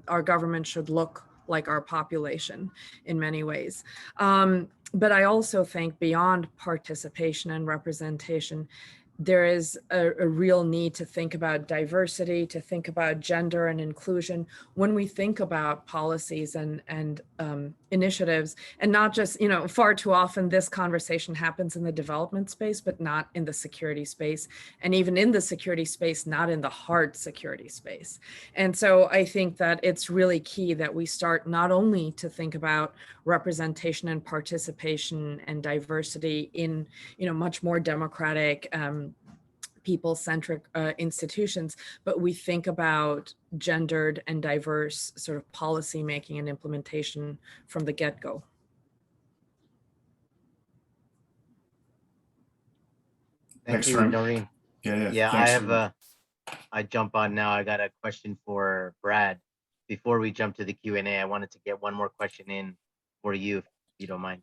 Speaker 6: Our government should look like our population in many ways. But I also think beyond participation and representation, there is a real need to think about diversity, to think about gender and inclusion when we think about policies and initiatives, and not just, you know, far too often this conversation happens in the development space, but not in the security space. And even in the security space, not in the hard security space. And so I think that it's really key that we start not only to think about representation and participation and diversity in, you know, much more democratic, people-centric institutions, but we think about gendered and diverse sort of policy making and implementation from the get-go.
Speaker 3: Thank you,
Speaker 7: Thanks,
Speaker 3: Naureen.
Speaker 7: Yeah,
Speaker 3: I
Speaker 7: thanks,
Speaker 3: have I jump on now. I got a question for Brad. Before we jump to the Q&A, I wanted to get one more question in for you, if you don't mind.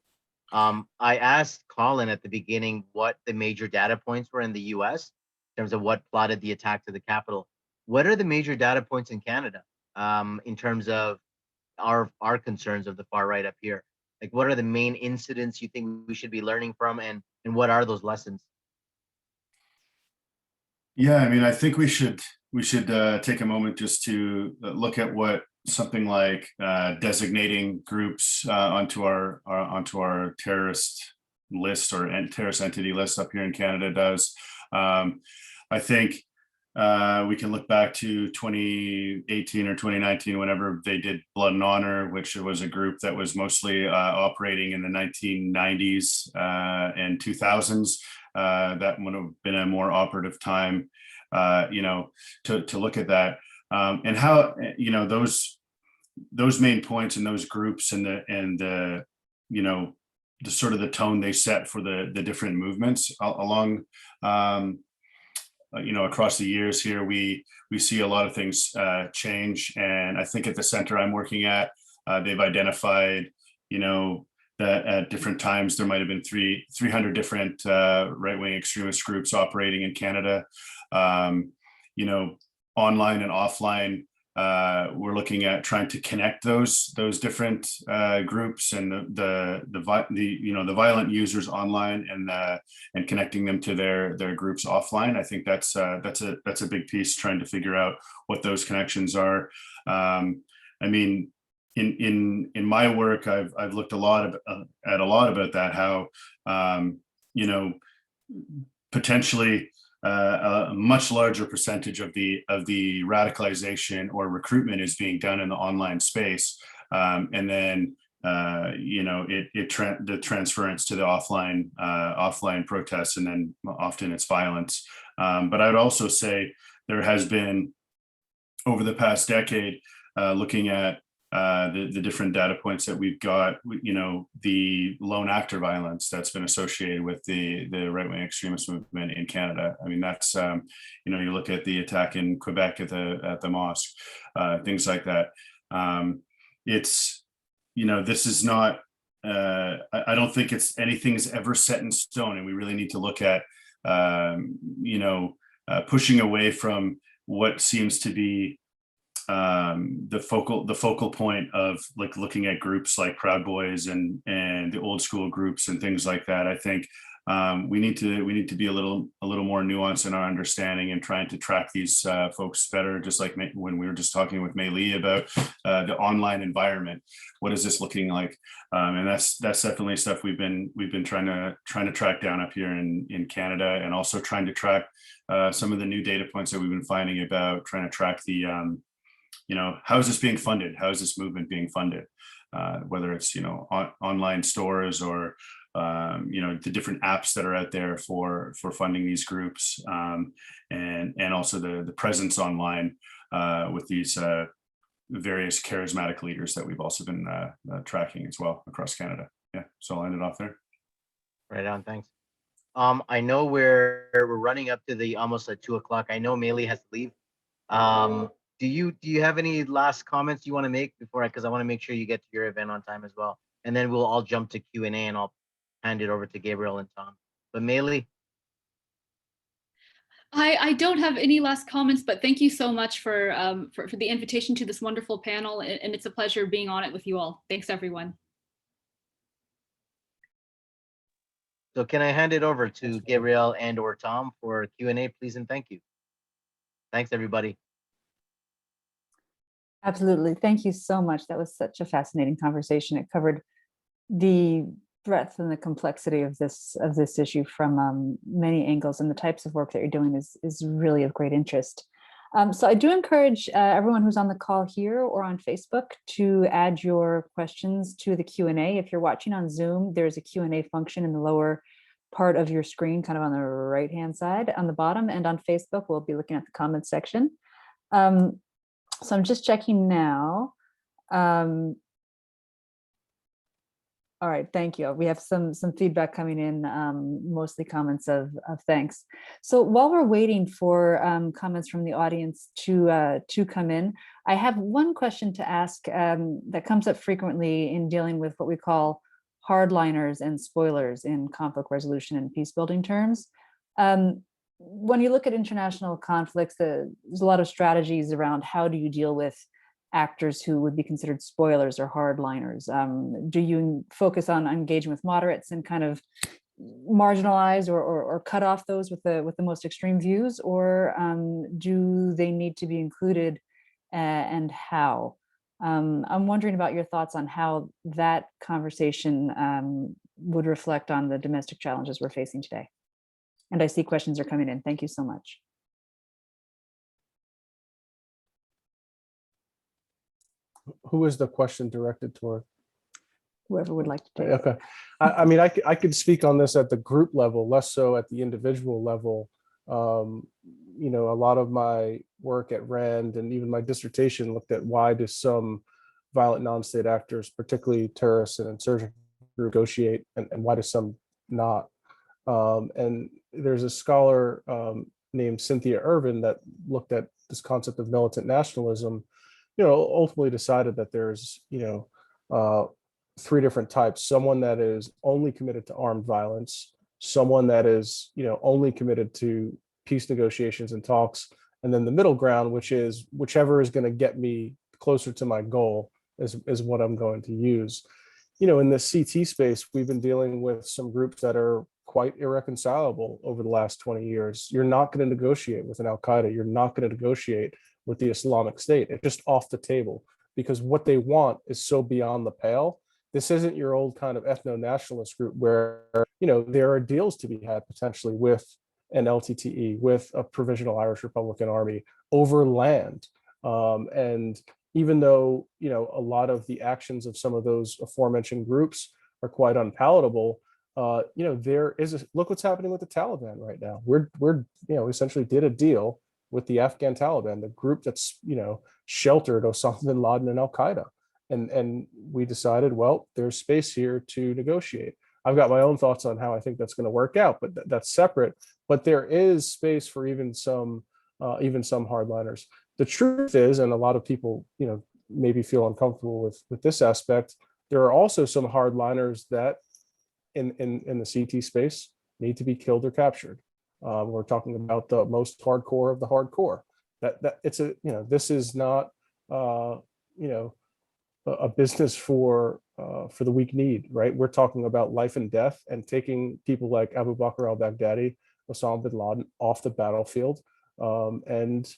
Speaker 3: I asked Colin at the beginning what the major data points were in the US in terms of what plotted the attack to the Capitol. What are the major data points in Canada in terms of our concerns of the far right up here? Like, what are the main incidents you think we should be learning from, and what are those lessons?
Speaker 7: Yeah, I mean, I think we should take a moment just to look at what something like designating groups onto our terrorist list or terrorist entity list up here in Canada does. I think we can look back to 2018 or 2019, whenever they did Blood and Honor, which was a group that was mostly operating in the 1990s and 2000s. That would have been a more operative time, you know, to look at that and how, you know, those main points and those groups and the you know, the sort of the tone they set for the different movements along, you know, across the years here. We see a lot of things change, and I think at the center I'm working at, they've identified, you know, that at different times there might have been 300 different right-wing extremist groups operating in Canada. You know, online and offline, we're looking at trying to connect those different groups and the you know, the violent users online and connecting them to their groups offline. I think that's a big piece, trying to figure out what those connections are. I mean, in my work, I've looked a lot about that, how you know, potentially a much larger percentage of the radicalization or recruitment is being done in the online space, and then you know, the transference to the offline protests, and then often it's violence. But I would also say there has been, over the past decade, looking at the different data points that we've got, you know, the lone actor violence that's been associated with the right-wing extremist movement in Canada. I mean, that's, you know, you look at the attack in Quebec at the mosque, things like that. It's, you know, this is not, I don't think anything's ever set in stone, and we really need to look at, you know, pushing away from what seems to be the focal point of, like, looking at groups like Proud Boys and the old school groups and things like that. I think we need to be a little more nuanced in our understanding and trying to track these folks better. Just like when we were just talking with Meili about the online environment, what is this looking like? And that's definitely stuff we've been trying to track down up here in Canada, and also trying to track some of the new data points that we've been finding about trying to track the you know, how is this being funded? How is this movement being funded? Whether it's, you know, online stores or, you know, the different apps that are out there for funding these groups, and also the presence online with these various charismatic leaders that we've also been tracking as well across Canada. Yeah, so I'll end it off there.
Speaker 3: Right on, thanks. I know we're running up to the almost at 2 o'clock. I know Meili has to leave. Do you have any last comments you want to make before because I want to make sure you get to your event on time as well, and then we'll all jump to Q&A, and I'll hand it over to Gabriel and Tom. But Meili?
Speaker 5: I don't have any last comments, but thank you so much for the invitation to this wonderful panel, and it's a pleasure being on it with you all. Thanks, everyone.
Speaker 3: So can I hand it over to Gabriel and or Tom for Q&A, please, and thank you. Thanks, everybody.
Speaker 2: Absolutely. Thank you so much. That was such a fascinating conversation. It covered the breadth and the complexity of this issue from many angles, and the types of work that you're doing is really of great interest. So I do encourage everyone who's on the call here or on Facebook to add your questions to the Q&A. If you're watching on Zoom, there's a Q&A function in the lower part of your screen, kind of on the right-hand side on the bottom, and on Facebook, we'll be looking at the comments section. So I'm just checking now. All right, thank you. We have some feedback coming in, mostly comments of thanks. So while we're waiting for comments from the audience to come in, I have one question to ask that comes up frequently in dealing with what we call hardliners and spoilers in conflict resolution and peace building terms. When you look at international conflicts, there's a lot of strategies around how do you deal with actors who would be considered spoilers or hardliners. Do you focus on engaging with moderates and kind of marginalize or cut off those with the most extreme views, or do they need to be included, and how? I'm wondering about your thoughts on how that conversation would reflect on the domestic challenges we're facing today. And I see questions are coming in. Thank you so much.
Speaker 4: Who is the question directed toward?
Speaker 2: Whoever would like to take it.
Speaker 4: Okay. I mean, I could speak on this at the group level, less so at the individual level. You know, a lot of my work at RAND and even my dissertation looked at why do some violent non-state actors, particularly terrorists and insurgent groups, negotiate, and why do some not? And there's a scholar named Cynthia Irvin that looked at this concept of militant nationalism, you know, ultimately decided that there's, you know, three different types: someone that is only committed to armed violence, someone that is, you know, only committed to peace negotiations and talks, and then the middle ground, which is whichever is going to get me closer to my goal is what I'm going to use. You know, in the CT space, we've been dealing with some groups that are quite irreconcilable over the last 20 years. You're not going to negotiate with an Al-Qaeda. You're not going to negotiate with the Islamic State. It's just off the table, because what they want is so beyond the pale. This isn't your old kind of ethno-nationalist group where, you know, there are deals to be had potentially with an LTTE, with a Provisional Irish Republican Army over land. And even though, you know, a lot of the actions of some of those aforementioned groups are quite unpalatable, you know, there is look what's happening with the Taliban right now. We're you know, essentially did a deal with the Afghan Taliban, the group that's, you know, sheltered Osama bin Laden and Al-Qaeda. And we decided, well, there's space here to negotiate. I've got my own thoughts on how I think that's going to work out, but that's separate. But there is space for even some hardliners. The truth is, and a lot of people, you know, maybe feel uncomfortable with this aspect, there are also some hardliners that in the CT space need to be killed or captured. We're talking about the most hardcore of the hardcore. That it's a, you know, this is not you know, a business for the weak-kneed, right? We're talking about life and death, and taking people like Abu Bakr al-Baghdadi, Osama bin Laden off the battlefield. And,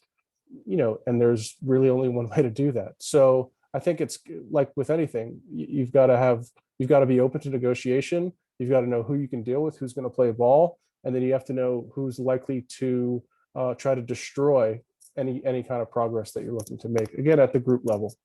Speaker 4: you know, and there's really only one way to do that. So I think it's like with anything, you've got to be open to negotiation. You've got to know who you can deal with, who's going to play ball, and then you have to know who's likely to try to destroy any kind of progress that you're looking to make, again, at the group level.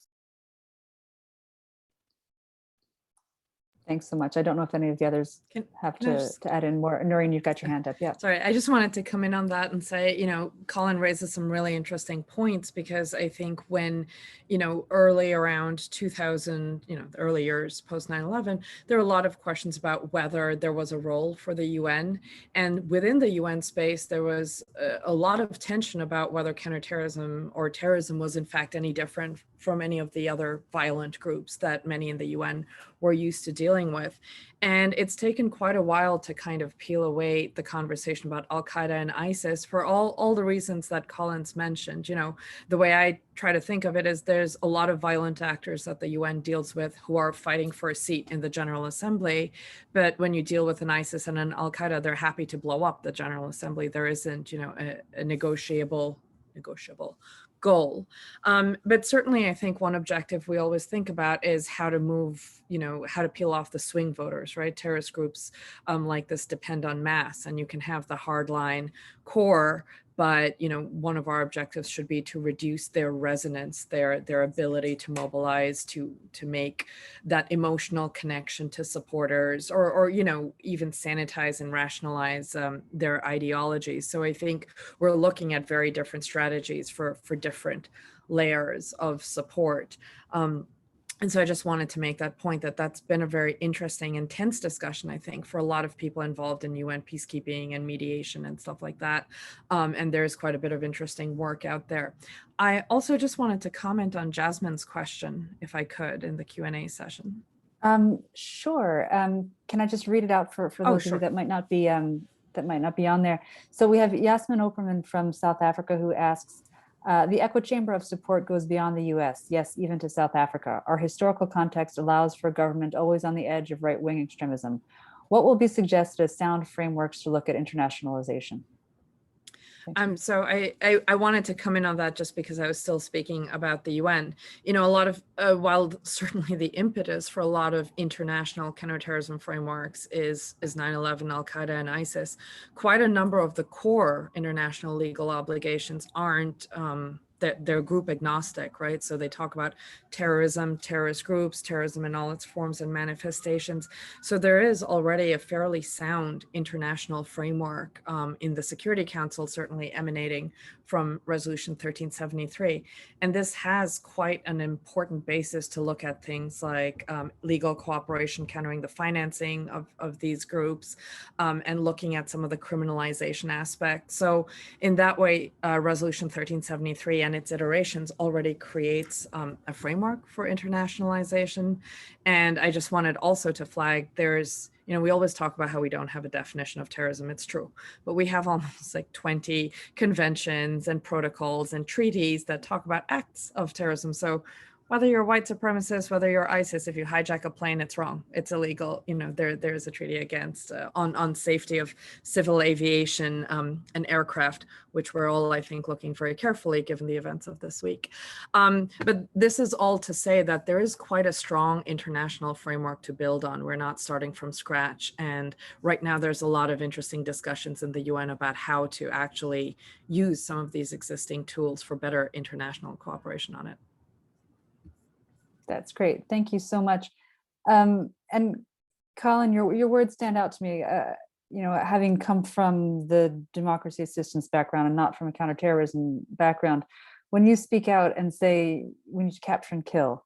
Speaker 2: Thanks so much. I don't know if any of the others have to add in more. Naureen, you've got your hand up. Yeah.
Speaker 6: Sorry, I just wanted to come in on that and say, you know, Colin raises some really interesting points, because I think when, you know, early around 2000, you know, the early years post 9/11, there were a lot of questions about whether there was a role for the UN. And within the UN space, there was a lot of tension about whether counterterrorism or terrorism was in fact any different from any of the other violent groups that many in the UN were used to dealing with. And it's taken quite a while to kind of peel away the conversation about Al-Qaeda and ISIS for all the reasons that Colin's mentioned. You know, the way I try to think of it is there's a lot of violent actors that the UN deals with who are fighting for a seat in the General Assembly. But when you deal with an ISIS and an Al-Qaeda, they're happy to blow up the General Assembly. There isn't, you know, a negotiable goal. But certainly I think one objective we always think about is how to move, how to peel off the swing voters, right? Terrorist groups like this depend on mass, and you can have the hardline core, but one of our objectives should be to reduce their resonance, their ability to mobilize, to make that emotional connection to supporters, or even sanitize and rationalize their ideologies. So I think we're looking at very different strategies for different layers of support. And so I just wanted to make that point, that that's been a very interesting, intense discussion, I think, for a lot of people involved in UN peacekeeping and mediation and stuff like that. And there's quite a bit of interesting work out there. I also just wanted to comment on Jasmine's question, if I could, in the Q&A session.
Speaker 2: Sure. Can I just read it out for those
Speaker 6: sure.
Speaker 2: of you that might not be on there? So we have Yasmin Operman from South Africa who asks, the echo chamber of support goes beyond the US, yes, even to South Africa. Our historical context allows for a government always on the edge of right-wing extremism. What will be suggested as sound frameworks to look at internationalization?
Speaker 6: So I wanted to come in on that just because I was still speaking about the UN. A lot of, while certainly the impetus for a lot of international counterterrorism frameworks is 9/11, Al-Qaeda, and ISIS, quite a number of the core international legal obligations aren't, they're group agnostic, right? So they talk about terrorism, terrorist groups, terrorism in all its forms and manifestations. So there is already a fairly sound international framework in the Security Council, certainly emanating from Resolution 1373. And this has quite an important basis to look at things like legal cooperation, countering the financing of these groups, and looking at some of the criminalization aspects. So in that way, Resolution 1373 and its iterations already creates a framework for internationalization. And I just wanted also to flag, there's, we always talk about how we don't have a definition of terrorism. It's true, but we have almost like 20 conventions and protocols and treaties that talk about acts of terrorism. So whether you're a white supremacist, whether you're ISIS, if you hijack a plane, it's wrong. It's illegal. There's a treaty against on safety of civil aviation and aircraft, which we're all, I think, looking very carefully given the events of this week. But this is all to say that there is quite a strong international framework to build on. We're not starting from scratch. And right now there's a lot of interesting discussions in the UN about how to actually use some of these existing tools for better international cooperation on it.
Speaker 2: That's great. Thank you so much. And Colin, your words stand out to me. Having come from the democracy assistance background and not from a counterterrorism background, when you speak out and say we need to capture and kill,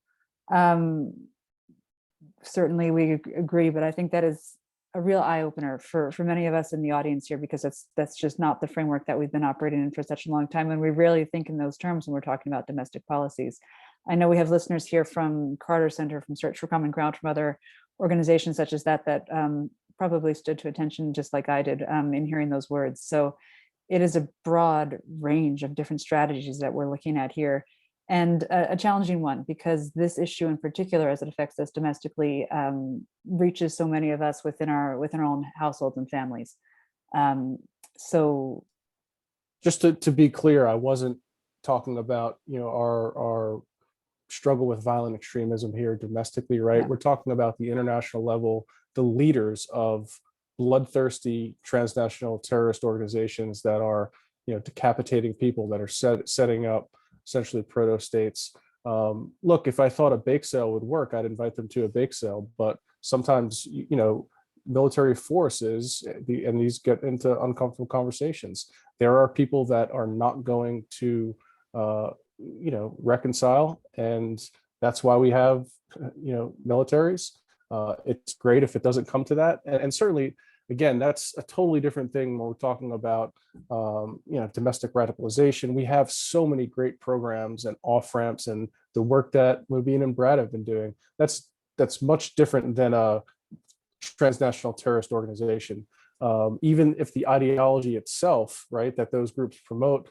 Speaker 2: certainly we agree, but I think that is a real eye-opener for many of us in the audience here, because that's just not the framework that we've been operating in for such a long time, and we rarely think in those terms when we're talking about domestic policies. I know we have listeners here from Carter Center, from Search for Common Ground, from other organizations such as that probably stood to attention just like I did in hearing those words. So it is a broad range of different strategies that we're looking at here, and a challenging one, because this issue in particular, as it affects us domestically, reaches so many of us within our own households and families. So
Speaker 4: just to be clear, I wasn't talking about our struggle with violent extremism here domestically, right? Yeah. We're talking about the international level, the leaders of bloodthirsty transnational terrorist organizations that are, decapitating people, that are setting up essentially proto-states. Look, if I thought a bake sale would work, I'd invite them to a bake sale. But sometimes, military forces, and these get into uncomfortable conversations. There are people that are not going to reconcile, and that's why we have militaries. It's great if it doesn't come to that, and certainly, again, that's a totally different thing when we're talking about domestic radicalization. We have so many great programs and off ramps, and the work that Mubin and Brad have been doing, that's much different than a transnational terrorist organization. Even if the ideology itself, right, that those groups promote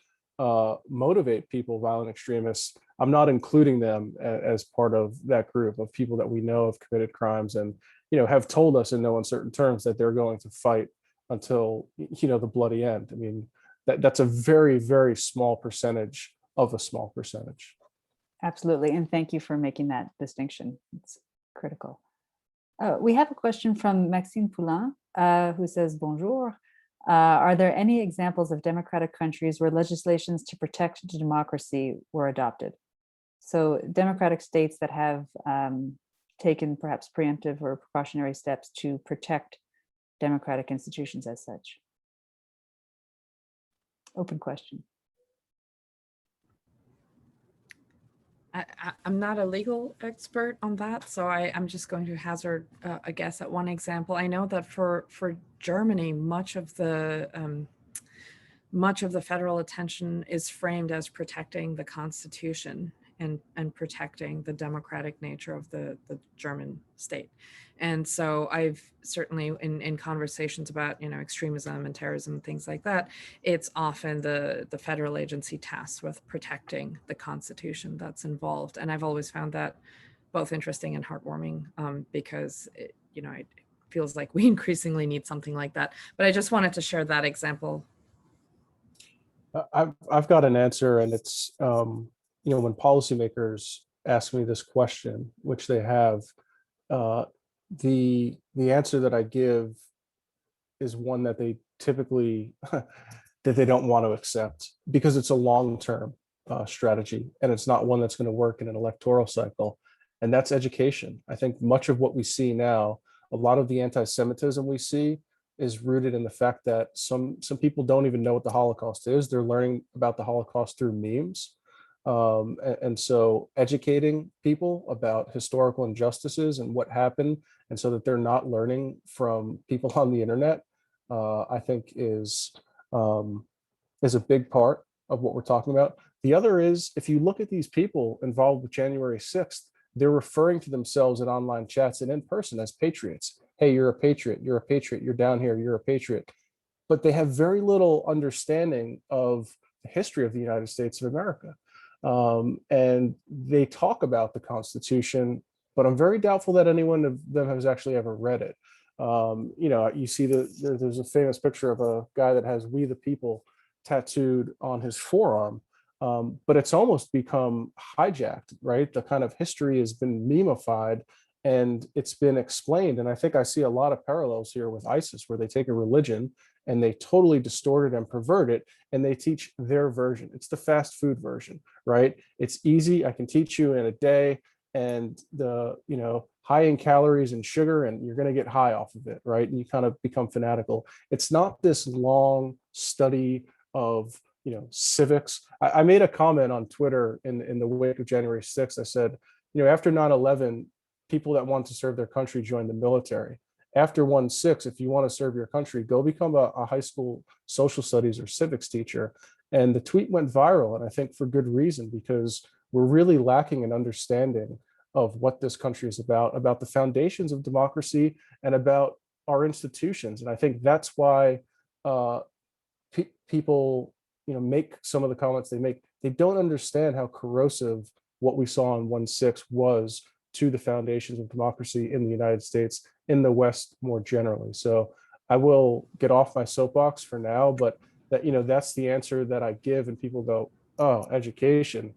Speaker 4: motivate people, violent extremists, I'm not including them as part of that group of people that we know have committed crimes and have told us in no uncertain terms that they're going to fight until the bloody end. I mean, that's a very, very small percentage of a small percentage.
Speaker 2: Absolutely. And thank you for making that distinction. It's critical. We have a question from Maxime Poulain, who says, bonjour. Are there any examples of democratic countries where legislations to protect democracy were adopted? So democratic states that have taken perhaps preemptive or precautionary steps to protect democratic institutions as such. Open question.
Speaker 6: I'm not a legal expert on that, so I'm just going to hazard a guess at one example. I know that for Germany, much of the federal attention is framed as protecting the Constitution and protecting the democratic nature of the German state. And so I've certainly in conversations about, extremism and terrorism and things like that, it's often the federal agency tasked with protecting the Constitution that's involved. And I've always found that both interesting and heartwarming because it feels like we increasingly need something like that. But I just wanted to share that example.
Speaker 4: I've got an answer, and it's, when policymakers ask me this question, which they have, the answer that I give is one that they typically that they don't want to accept because it's a long-term strategy, and it's not one that's going to work in an electoral cycle, and that's education. I think much of what we see now, a lot of the anti-Semitism we see is rooted in the fact that some people don't even know what the Holocaust is. They're learning about the Holocaust through memes. And so educating people about historical injustices and what happened, and so that they're not learning from people on the internet, I think is a big part of what we're talking about. The other is, if you look at these people involved with January 6th, they're referring to themselves in online chats and in person as patriots. Hey, you're a patriot, you're a patriot, you're down here, you're a patriot. But they have very little understanding of the history of the United States of America. And they talk about the Constitution, but I'm very doubtful that anyone of them has actually ever read it. You see there's a famous picture of a guy that has "We the People" tattooed on his forearm, but it's almost become hijacked, right? The kind of history has been memeified and it's been explained. And I think I see a lot of parallels here with ISIS, where they take a religion and they totally distort it and pervert it, and they teach their version. It's the fast food version, right? It's easy. I can teach you in a day, and high in calories and sugar, and you're going to get high off of it, right? And you kind of become fanatical. It's not this long study of civics. I made a comment on Twitter in the wake of January 6th. I said, after 9/11, people that want to serve their country joined the military. After 1/6, if you want to serve your country, go become a high school social studies or civics teacher. And the tweet went viral, and I think for good reason, because we're really lacking an understanding of what this country is about the foundations of democracy and about our institutions. And I think that's why people make some of the comments they make. They don't understand how corrosive what we saw on 1/6 was to the foundations of democracy in the United States, in the West more generally. So I will get off my soapbox for now, but that's the answer that I give, and people go, "Oh, education,"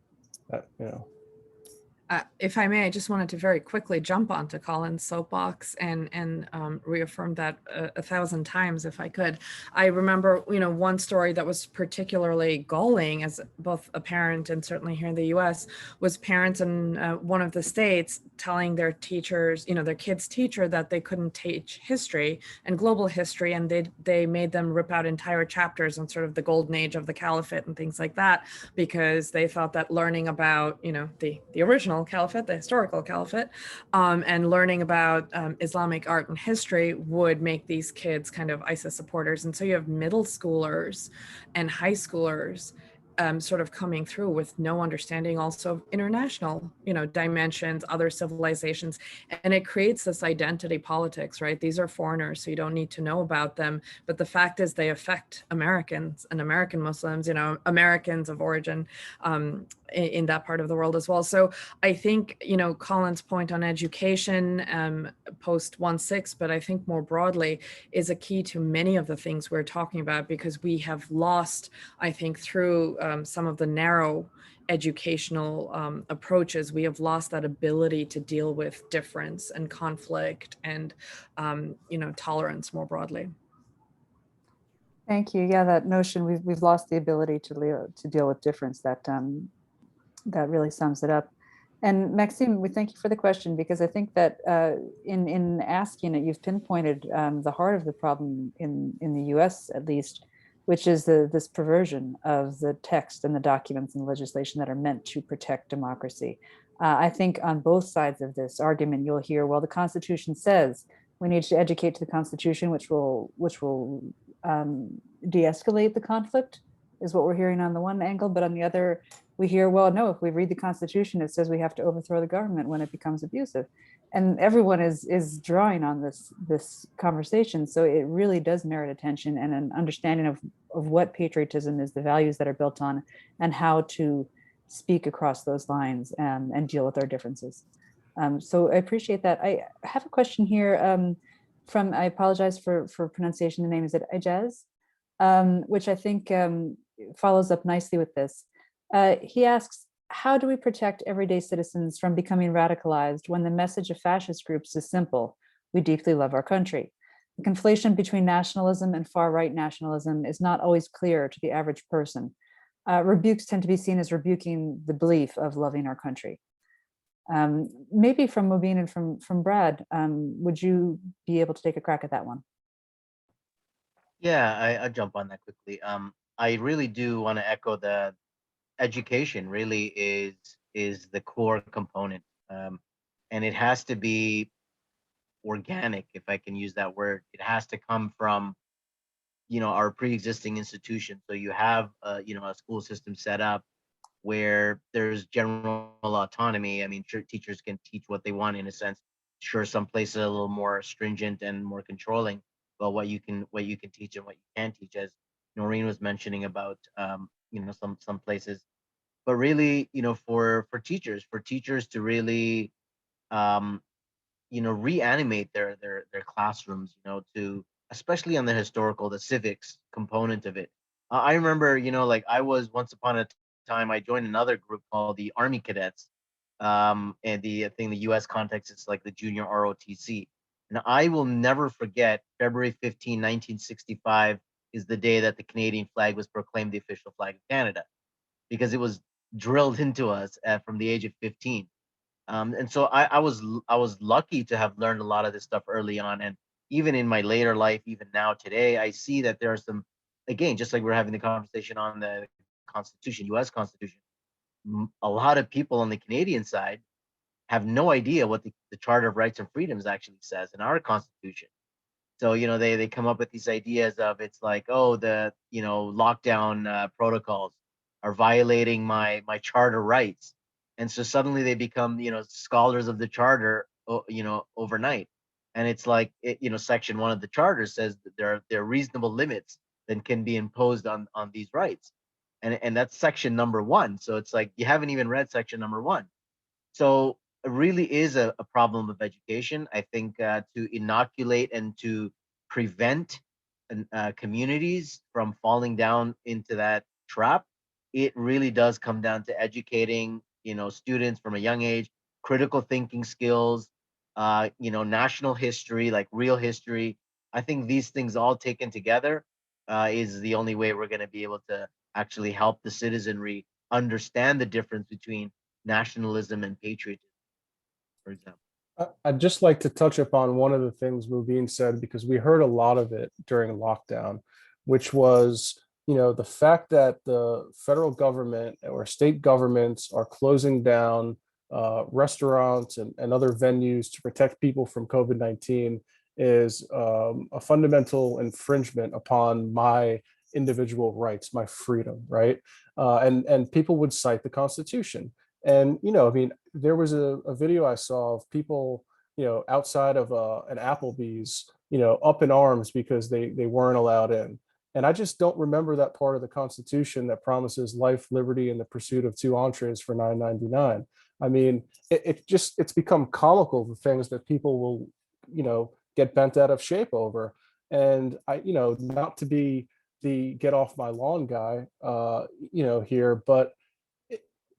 Speaker 6: If I may, I just wanted to very quickly jump onto Colin's soapbox and reaffirm that 1,000 times if I could. I remember, one story that was particularly galling as both a parent and certainly here in the US was parents in one of the states telling their teachers, their kids' teacher, that they couldn't teach history and global history, and they made them rip out entire chapters on sort of the golden age of the caliphate and things like that, because they thought that learning about, the original caliphate, the historical caliphate, and learning about Islamic art and history would make these kids kind of ISIS supporters. And so you have middle schoolers and high schoolers sort of coming through with no understanding also of international, dimensions, other civilizations. And it creates this identity politics, right? These are foreigners, so you don't need to know about them. But the fact is they affect Americans and American Muslims, Americans of origin in that part of the world as well. So I think, Colin's point on education post 1/6, but I think more broadly is a key to many of the things we're talking about, because we have lost, I think, through some of the narrow educational approaches, we have lost that ability to deal with difference and conflict and, tolerance more broadly.
Speaker 2: Thank you. Yeah, that notion, we've lost the ability to deal with difference. That really sums it up. And Maxime, we thank you for the question, because I think that in asking it, you've pinpointed the heart of the problem in the US, at least, which is this perversion of the text and the documents and the legislation that are meant to protect democracy. I think on both sides of this argument, you'll hear, well, the Constitution says we need to educate to the Constitution, which will de-escalate the conflict, is what we're hearing on the one angle. But on the other, we hear, well, no, if we read the Constitution, it says we have to overthrow the government when it becomes abusive. And everyone is drawing on this conversation. So it really does merit attention and an understanding of what patriotism is, the values that are built on, and how to speak across those lines and deal with our differences. So I appreciate that. I have a question here from, I apologize for pronunciation, the name is Ijaz, which I think follows up nicely with this. He asks, how do we protect everyday citizens from becoming radicalized when the message of fascist groups is simple? We deeply love our country. The conflation between nationalism and far-right nationalism is not always clear to the average person. Rebukes tend to be seen as rebuking the belief of loving our country. Maybe from Mubin and from Brad, would you be able to take a crack at that one?
Speaker 3: Yeah, I'll jump on that quickly. I really do want to echo the education really is the core component, and it has to be organic, if I can use that word. It has to come from our pre-existing institutions. So you have a school system set up where there's general autonomy. I mean, sure, teachers can teach what they want in a sense. Sure, some places are a little more stringent and more controlling about what you can teach and what you can't teach, as Naureen was mentioning about some places. But really, for teachers to really reanimate their classrooms, to, especially on the historical, the civics component of it. I remember, I was once upon a time, I joined another group called the Army Cadets. And I think the US context, it's like the junior ROTC. And I will never forget February 15, 1965 is the day that the Canadian flag was proclaimed the official flag of Canada, because it was drilled into us from the age of 15. And so I was lucky to have learned a lot of this stuff early on. And even in my later life, even now today, I see that there are some, again, just like we're having the conversation on the Constitution, US Constitution, a lot of people on the Canadian side have no idea what the Charter of Rights and Freedoms actually says in our Constitution. So, they come up with these ideas of, it's like, oh, the, lockdown protocols are violating my charter rights. And so suddenly they become, scholars of the charter, overnight. And it's like, section 1 of the charter says that there are reasonable limits that can be imposed on these rights. And that's section number 1. So it's like, you haven't even read section number 1. So it really is a problem of education. I think to inoculate and to prevent communities from falling down into that trap, it really does come down to educating, students from a young age, critical thinking skills, national history, like real history. I think these things all taken together is the only way we're going to be able to actually help the citizenry understand the difference between nationalism and patriotism, for example.
Speaker 4: I'd just like to touch upon one of the things Mubin said, because we heard a lot of it during lockdown, which was, the fact that the federal government or state governments are closing down restaurants and other venues to protect people from COVID-19 is a fundamental infringement upon my individual rights, my freedom, right? And people would cite the Constitution. And, there was a video I saw of people, outside of an Applebee's, up in arms because they weren't allowed in. And I just don't remember that part of the Constitution that promises life, liberty, and the pursuit of 2 entrees for $9.99. I mean, it's become comical, the things that people will, get bent out of shape over. And not to be the get off my lawn guy, here, but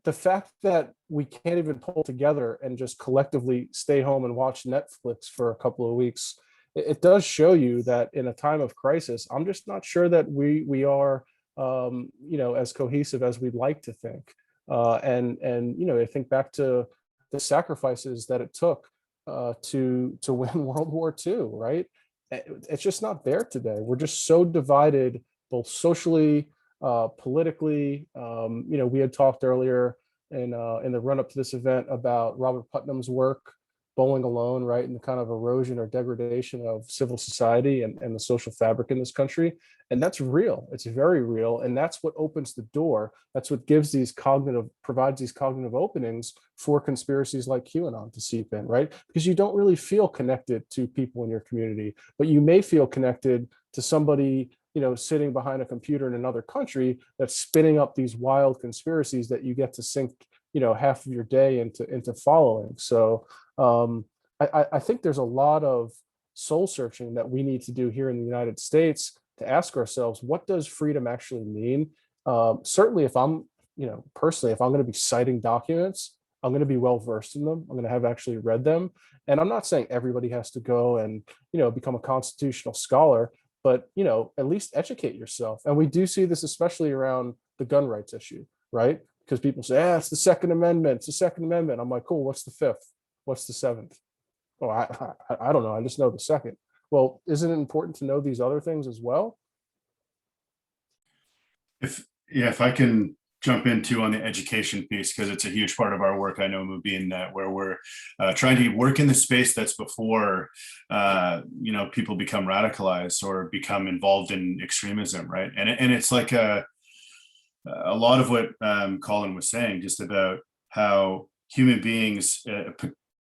Speaker 4: the fact that we can't even pull together and just collectively stay home and watch Netflix for a couple of weeks, it does show you that in a time of crisis, I'm just not sure that we are, as cohesive as we'd like to think. I think back to the sacrifices that it took to win World War II, right? It's just not there today. We're just so divided, both socially, politically. We had talked earlier in the run up to this event about Robert Putnam's work, Bowling Alone, right, and the kind of erosion or degradation of civil society and the social fabric in this country. And that's real. It's very real. And that's what opens the door. That's what provides these cognitive openings for conspiracies like QAnon to seep in, right? Because you don't really feel connected to people in your community, but you may feel connected to somebody, sitting behind a computer in another country that's spinning up these wild conspiracies that you get to sink, half of your day into following. So I think there's a lot of soul searching that we need to do here in the United States to ask ourselves, what does freedom actually mean? Certainly, if I'm, personally, if I'm going to be citing documents, I'm going to be well versed in them. I'm going to have actually read them. And I'm not saying everybody has to go and, become a constitutional scholar, but, at least educate yourself. And we do see this especially around the gun rights issue, right? Because people say, it's the Second Amendment. It's the Second Amendment. I'm like, cool, what's the fifth? What's the seventh? Oh, I don't know. I just know the second. Well, isn't it important to know these other things as well?
Speaker 7: If I can jump into on the education piece, because it's a huge part of our work, I know, Mubin, where we're trying to work in the space that's before people become radicalized or become involved in extremism, right? And it's like a lot of what Colin was saying, just about how human beings,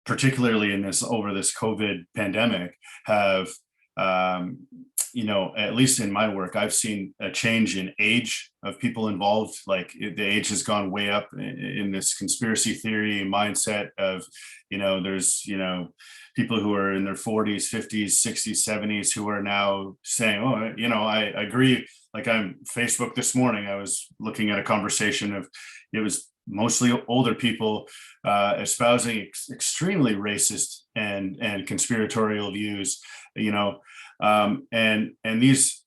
Speaker 7: particularly over this COVID pandemic, have at least in my work, I've seen a change in age of people involved. Like the age has gone way up in this conspiracy theory mindset of, there's, people who are in their 40s, 50s, 60s, 70s who are now saying, I agree. Like on Facebook this morning, I was looking at a conversation it was mostly older people espousing extremely racist and conspiratorial views, and these,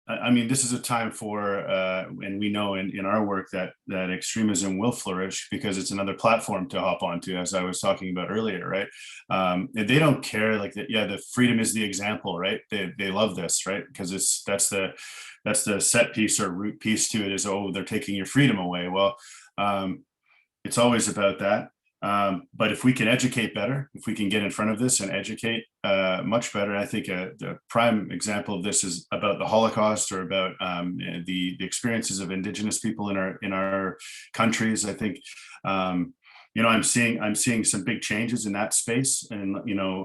Speaker 7: this is a time for, and we know in our work that extremism will flourish because it's another platform to hop onto, as I was talking about earlier, right? And they don't care, like that. Yeah, the freedom is the example, right? They love this, right? Because that's the set piece or root piece to it is, they're taking your freedom away. Well, it's always about that. But if we can educate better, if we can get in front of this and educate much better, I think the prime example of this is about the Holocaust or about the experiences of Indigenous people in our countries. I think I'm seeing some big changes in that space, and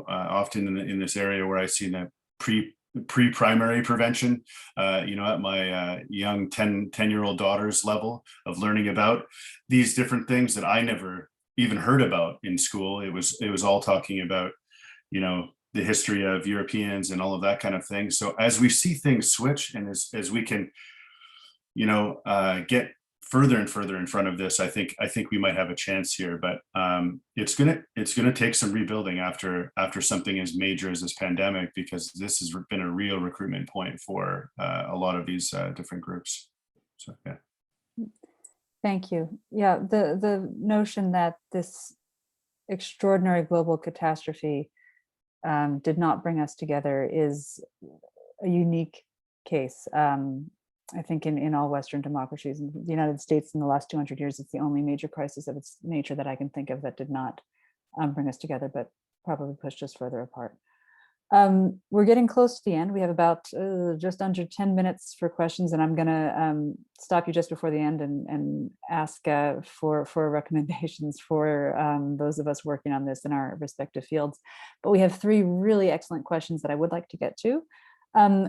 Speaker 7: often in this area where I see that pre-primary prevention, at my young 10-year-old daughter's level of learning about these different things that I never even heard about in school. It was all talking about, the history of Europeans and all of that kind of thing. So as we see things switch, and as we can, get further and further in front of this, I think we might have a chance here. But it's gonna take some rebuilding after something as major as this pandemic, because this has been a real recruitment point for a lot of these different groups. So yeah.
Speaker 2: Thank you. Yeah, the notion that this extraordinary global catastrophe did not bring us together is a unique case. I think in all Western democracies, in the United States in the last 200 years, it's the only major crisis of its nature that I can think of that did not bring us together, but probably pushed us further apart. We're getting close to the end. We have about just under 10 minutes for questions, and I'm going to stop you just before the end and ask for recommendations for those of us working on this in our respective fields. But we have 3 really excellent questions that I would like to get to.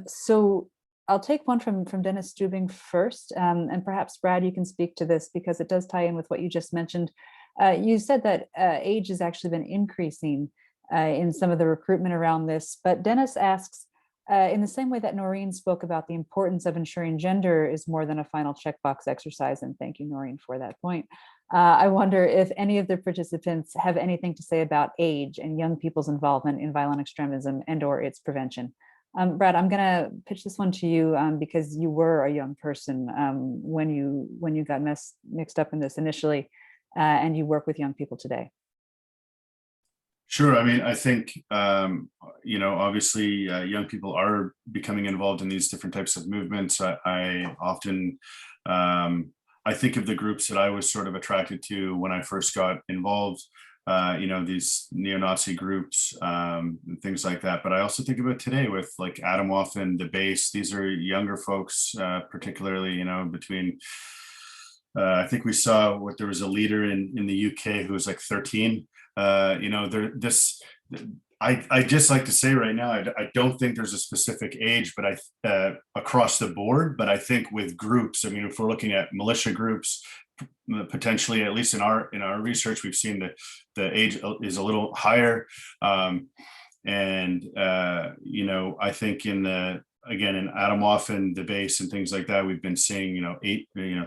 Speaker 2: So I'll take one from Dennis Stubing first, and perhaps Brad, you can speak to this because it does tie in with what you just mentioned. You said that age has actually been increasing in some of the recruitment around this, but Dennis asks, In the same way that Naureen spoke about the importance of ensuring gender is more than a final checkbox exercise, and thank you, Naureen, for that point. I wonder if any of the participants have anything to say about age and young people's involvement in violent extremism and/or its prevention. Brad, I'm going to pitch this one to you because you were a young person when you got mixed up in this initially, and you work with young people today.
Speaker 7: Sure. I mean, I think, you know, obviously young people are becoming involved in these different types of movements. I often, I think of the groups that I was sort of attracted to when I first got involved, you know, these neo-Nazi groups and things like that. But I also think about today with like Atomwaffen and the Base. These are younger folks, particularly, you know, between, I think we saw what there was a leader in the UK who was like 13. You know, I just like to say right now, I don't think there's a specific age, but across the board, but I think with groups, I mean, if we're looking at militia groups, potentially, at least in our research, we've seen that the age is a little higher. You know, I think again, in Atomwaffen, the Base and things like that, we've been seeing, you know,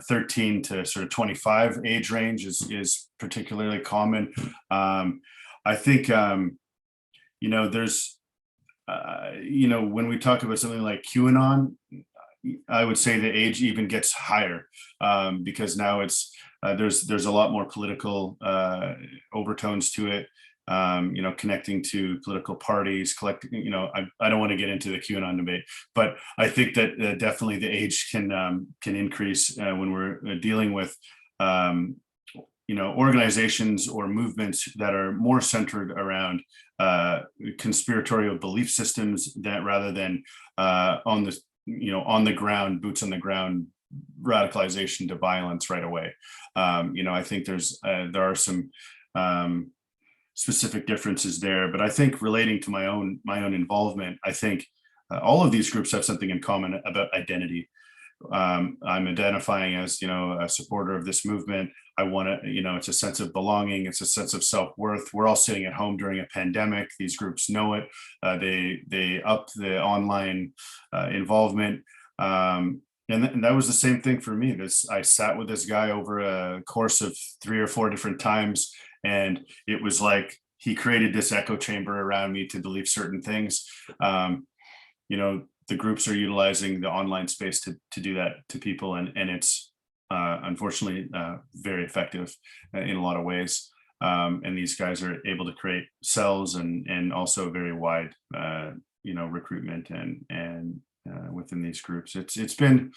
Speaker 7: 13 to sort of 25 age range is particularly common. I think, you know, there's, you know, when we talk about something like QAnon, I would say the age even gets higher because now it's, there's a lot more political overtones to it. You know, connecting to political parties, collecting, you know, I don't want to get into the QAnon debate, but I think that definitely the age can increase when we're dealing with, you know, organizations or movements that are more centered around conspiratorial belief systems that rather than on the, you know, on the ground, boots on the ground, radicalization to violence right away. You know, I think there are some specific differences there, but I think relating to my own involvement, I think all of these groups have something in common about identity. I'm identifying as, you know, a supporter of this movement. I want to, you know, it's a sense of belonging. It's a sense of self-worth. We're all sitting at home during a pandemic. These groups know it. They up the online involvement. And that was the same thing for me. I sat with this guy over a course of 3 or 4 different times. And it was like he created this echo chamber around me to believe certain things. You know, the groups are utilizing the online space to do that to people. And it's unfortunately very effective in a lot of ways. And these guys are able to create cells and also very wide, you know, recruitment and within these groups. It's been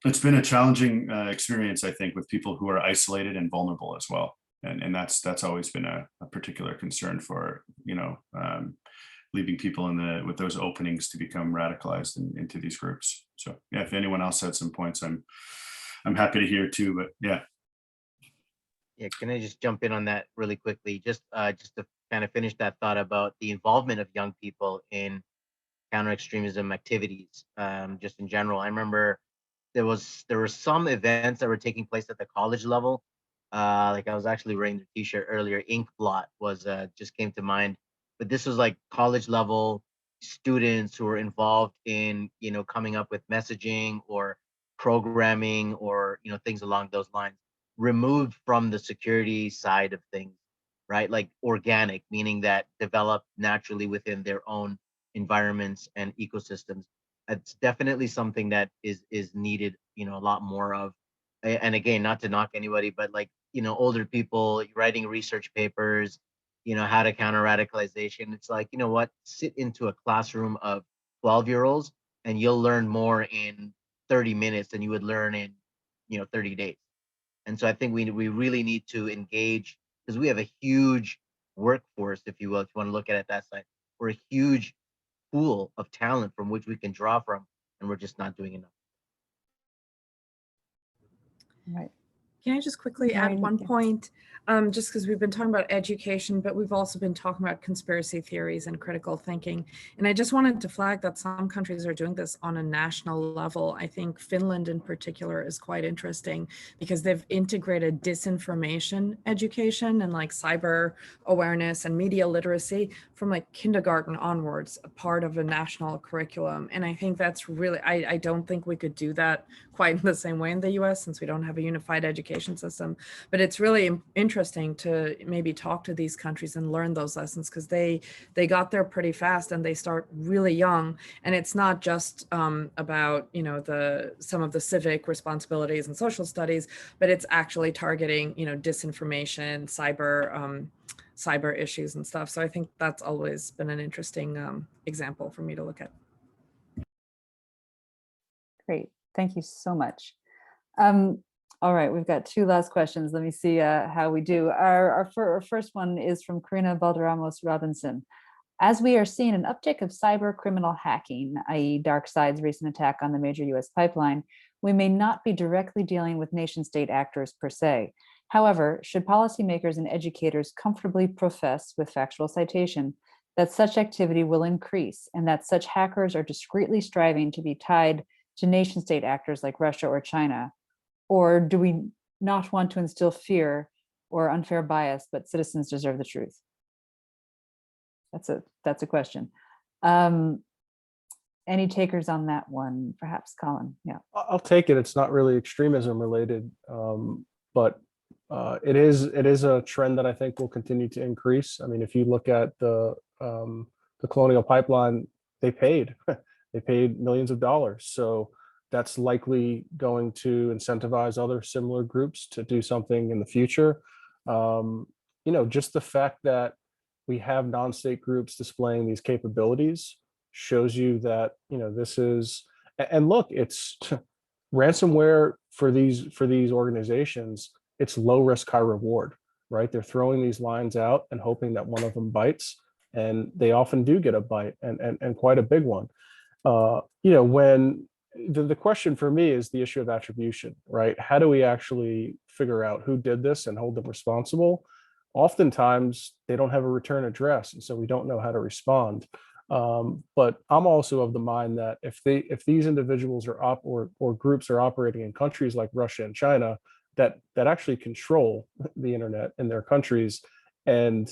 Speaker 7: a challenging experience, I think, with people who are isolated and vulnerable as well. And that's always been a particular concern for, you know, leaving people with those openings to become radicalized into these groups. So yeah, if anyone else had some points, I'm happy to hear too. But yeah.
Speaker 3: Yeah, can I just jump in on that really quickly? Just to kind of finish that thought about the involvement of young people in counter-extremism activities, just in general. I remember there were some events that were taking place at the college level. Like I was actually wearing the t-shirt earlier, Ink Blot was just came to mind, but this was like college level students who were involved in, you know, coming up with messaging or programming or, you know, things along those lines, removed from the security side of things, right? Like organic, meaning that developed naturally within their own environments and ecosystems. It's definitely something that is needed, you know, a lot more of. And again, not to knock anybody, but like, you know, older people writing research papers, you know, how to counter radicalization. It's like, you know what, sit into a classroom of 12-year-olds and you'll learn more in 30 minutes than you would learn in, you know, 30 days. And so I think we really need to engage, because we have a huge workforce, if you will, if you want to look at it that side. We're a huge pool of talent from which we can draw from, and we're just not doing enough.
Speaker 2: Right.
Speaker 6: Can I just quickly add
Speaker 2: Naureen,
Speaker 6: one
Speaker 2: yeah.
Speaker 6: point? Just because we've been talking about education, but we've also been talking about conspiracy theories and critical thinking. And I just wanted to flag that some countries are doing this on a national level. I think Finland in particular is quite interesting because they've integrated disinformation education and like cyber awareness and media literacy from like kindergarten onwards, a part of a national curriculum. And I think that's really, I don't think we could do that quite in the same way in the US since we don't have a unified education system. But it's really interesting to maybe talk to these countries and learn those lessons because they got there pretty fast and they start really young. And it's not just about, you know, some of the civic responsibilities and social studies, but it's actually targeting, you know, disinformation, cyber issues and stuff. So I think that's always been an interesting example for me to look at.
Speaker 2: Great, thank you so much. All right, we've got two last questions. Let me see how we do. Our first one is from Karina Valderramos Robinson. As we are seeing an uptick of cyber criminal hacking, i.e. DarkSide's recent attack on the major US pipeline, we may not be directly dealing with nation state actors per se. However, should policymakers and educators comfortably profess with factual citation that such activity will increase and that such hackers are discreetly striving to be tied to nation state actors like Russia or China? Or do we not want to instill fear or unfair bias, but citizens deserve the truth? That's a question. Any takers on that one? Perhaps Colin, yeah.
Speaker 4: I'll take it. It's not really extremism related, but it is a trend that I think will continue to increase. I mean, if you look at the Colonial Pipeline, they paid millions of dollars. So that's likely going to incentivize other similar groups to do something in the future. You know, just the fact that we have non-state groups displaying these capabilities shows you that, you know, this is, and look, it's ransomware for these organizations. It's low risk, high reward, right? They're throwing these lines out and hoping that one of them bites, and they often do get a bite, and quite a big one. You know, when the question for me is the issue of attribution, right? How do we actually figure out who did this and hold them responsible? Oftentimes they don't have a return address, and so we don't know how to respond. But I'm also of the mind that if these individuals or groups are operating in countries like Russia and China that actually control the internet in their countries, and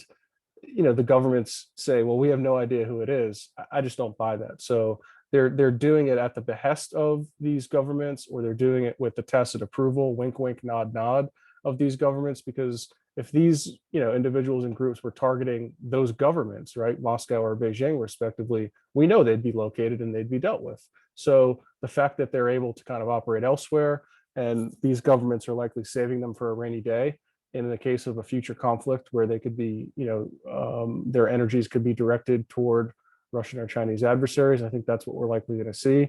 Speaker 4: you know the governments say, well, we have no idea who it is, I just don't buy that. So they're doing it at the behest of these governments, or they're doing it with the tacit approval, wink wink nod nod, of these governments. Because if these, you know, individuals and groups were targeting those governments, right, Moscow or Beijing respectively, we know they'd be located and they'd be dealt with. So the fact that they're able to kind of operate elsewhere, and these governments are likely saving them for a rainy day in the case of a future conflict where they could be, you know, their energies could be directed toward Russian or Chinese adversaries. I think that's what we're likely going to see.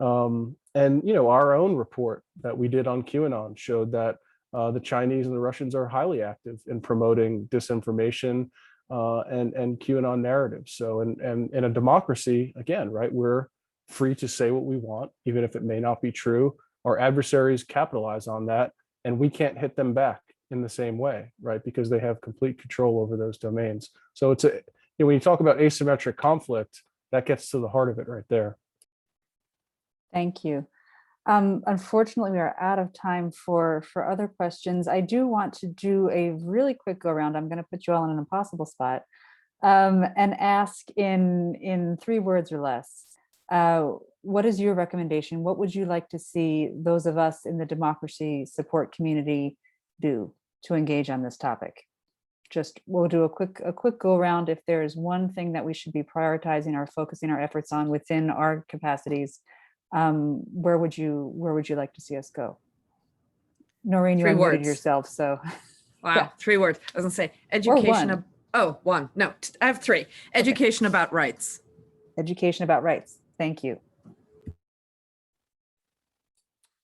Speaker 4: And, you know, our own report that we did on QAnon showed that the Chinese and the Russians are highly active in promoting disinformation and QAnon narratives. So, and in a democracy, again, right, we're free to say what we want, even if it may not be true. Our adversaries capitalize on that, and we can't hit them back in the same way, right? Because they have complete control over those domains. So it's a, you know, when you talk about asymmetric conflict, that gets to the heart of it right there.
Speaker 2: Thank you. Unfortunately, we are out of time for other questions. I do want to do a really quick go around. I'm going to put you all in an impossible spot and ask in 3 words or less. What is your recommendation? What would you like to see those of us in the democracy support community do to engage on this topic? Just, we'll do a quick go around. If there is one thing that we should be prioritizing or focusing our efforts on within our capacities, where would you like to see us go? Naureen, you
Speaker 6: 3
Speaker 2: unmuted
Speaker 6: words.
Speaker 2: yourself, so.
Speaker 6: Wow,
Speaker 2: Yeah.
Speaker 6: 3 words. I was gonna say education.
Speaker 2: Or one.
Speaker 6: Oh, one. No, I have 3. Education about rights.
Speaker 2: Education about rights. Thank you.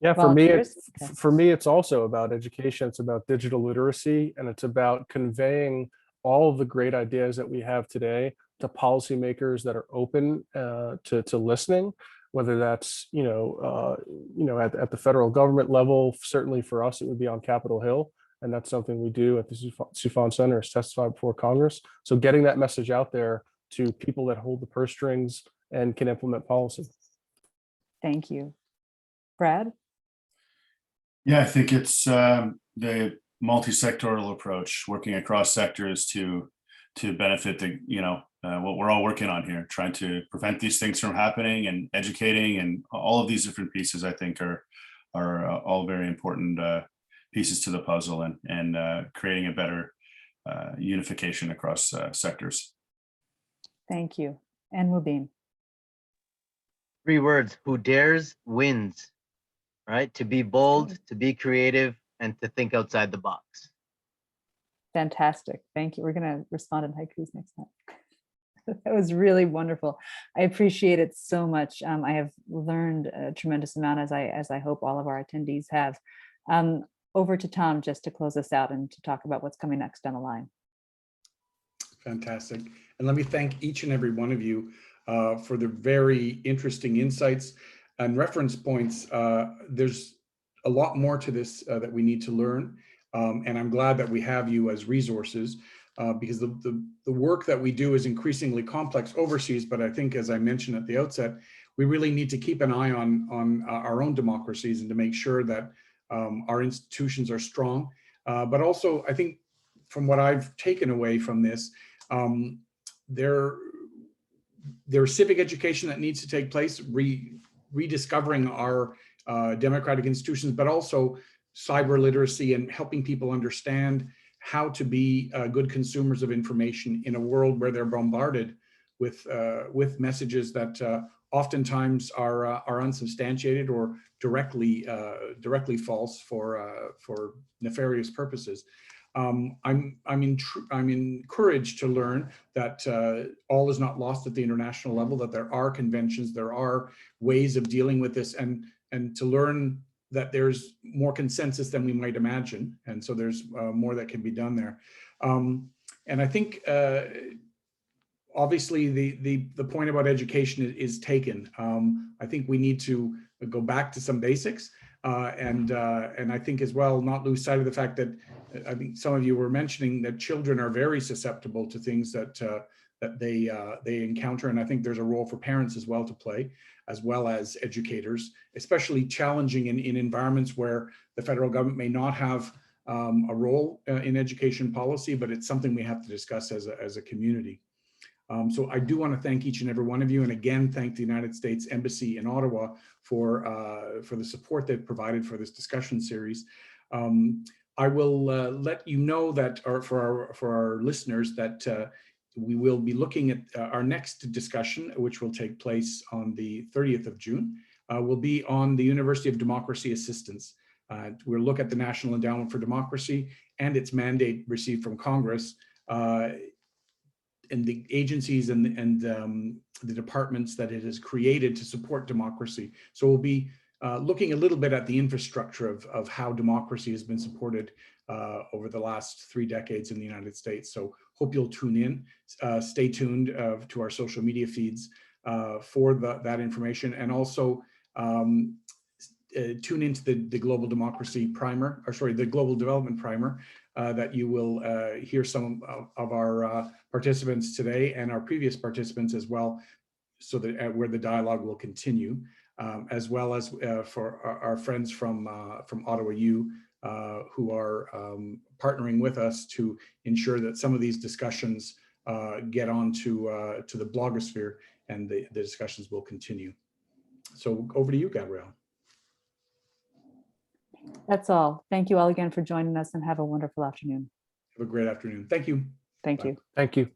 Speaker 4: Yeah,
Speaker 2: Volunteers?
Speaker 4: for me, it's also about education. It's about digital literacy, and it's about conveying all of the great ideas that we have today to policymakers that are open to listening. whether that's, at the federal government level. Certainly for us, it would be on Capitol Hill. And that's something we do at the Soufan Center, is testify before Congress. So getting that message out there to people that hold the purse strings and can implement policy.
Speaker 2: Thank you. Brad?
Speaker 7: Yeah, I think it's the multi-sectoral approach, working across sectors to benefit what we're all working on here, trying to prevent these things from happening, and educating, and all of these different pieces, I think, are all very important pieces to the puzzle, and creating a better unification across sectors.
Speaker 2: Thank you. And Mubin?
Speaker 3: 3 words: who dares wins. Right? To be bold, to be creative, and to think outside the box.
Speaker 2: Fantastic. Thank you. We're going to respond in haikus next time. That was really wonderful. I appreciate it so much. I have learned a tremendous amount, as I hope all of our attendees have. Over to Tom, just to close us out and to talk about what's coming next down the line.
Speaker 1: Fantastic. And let me thank each and every one of you for the very interesting insights and reference points. There's a lot more to this that we need to learn. And I'm glad that we have you as resources, because the work that we do is increasingly complex overseas. But I think, as I mentioned at the outset, we really need to keep an eye on our own democracies, and to make sure that our institutions are strong. But also, I think, from what I've taken away from this, there's civic education that needs to take place, rediscovering our democratic institutions, but also cyber literacy and helping people understand how to be good consumers of information in a world where they're bombarded with messages that oftentimes are unsubstantiated or directly false for nefarious purposes. I'm encouraged to learn that all is not lost at the international level, that there are conventions, there are ways of dealing with this, and to learn that there's more consensus than we might imagine. And so there's more that can be done there. And I think, obviously, the point about education is taken. I think we need to go back to some basics. And I think as well, not lose sight of the fact that I think some of you were mentioning that children are very susceptible to things that they encounter. And I think there's a role for parents as well to play, as well as educators, especially challenging in environments where the federal government may not have a role in education policy, but it's something we have to discuss as a community. So I do want to thank each and every one of you, and again, thank the United States Embassy in Ottawa for the support they've provided for this discussion series. I will let you know that, for our listeners, that we will be looking at our next discussion, which will take place on the 30th of June, will be on the University of Democracy Assistance. We'll look at the National Endowment for Democracy and its mandate received from Congress, and the agencies and the departments that it has created to support democracy. So we'll be looking a little bit at the infrastructure of how democracy has been supported over the last 3 decades in the United States. So hope you'll tune in, stay tuned to our social media feeds for that information, and also tune into the Global Democracy Primer, the Global Development Primer, that you will hear some of our participants today and our previous participants as well, so that where the dialogue will continue, as well as for our friends from Ottawa U, who are partnering with us to ensure that some of these discussions get on to the blogosphere, and the discussions will continue. So over to you, Gabrielle.
Speaker 2: That's all. Thank you all again for joining us, and have a wonderful afternoon.
Speaker 1: Have a great afternoon. Thank you.
Speaker 2: Thank
Speaker 1: Bye.
Speaker 2: you.
Speaker 4: Thank you.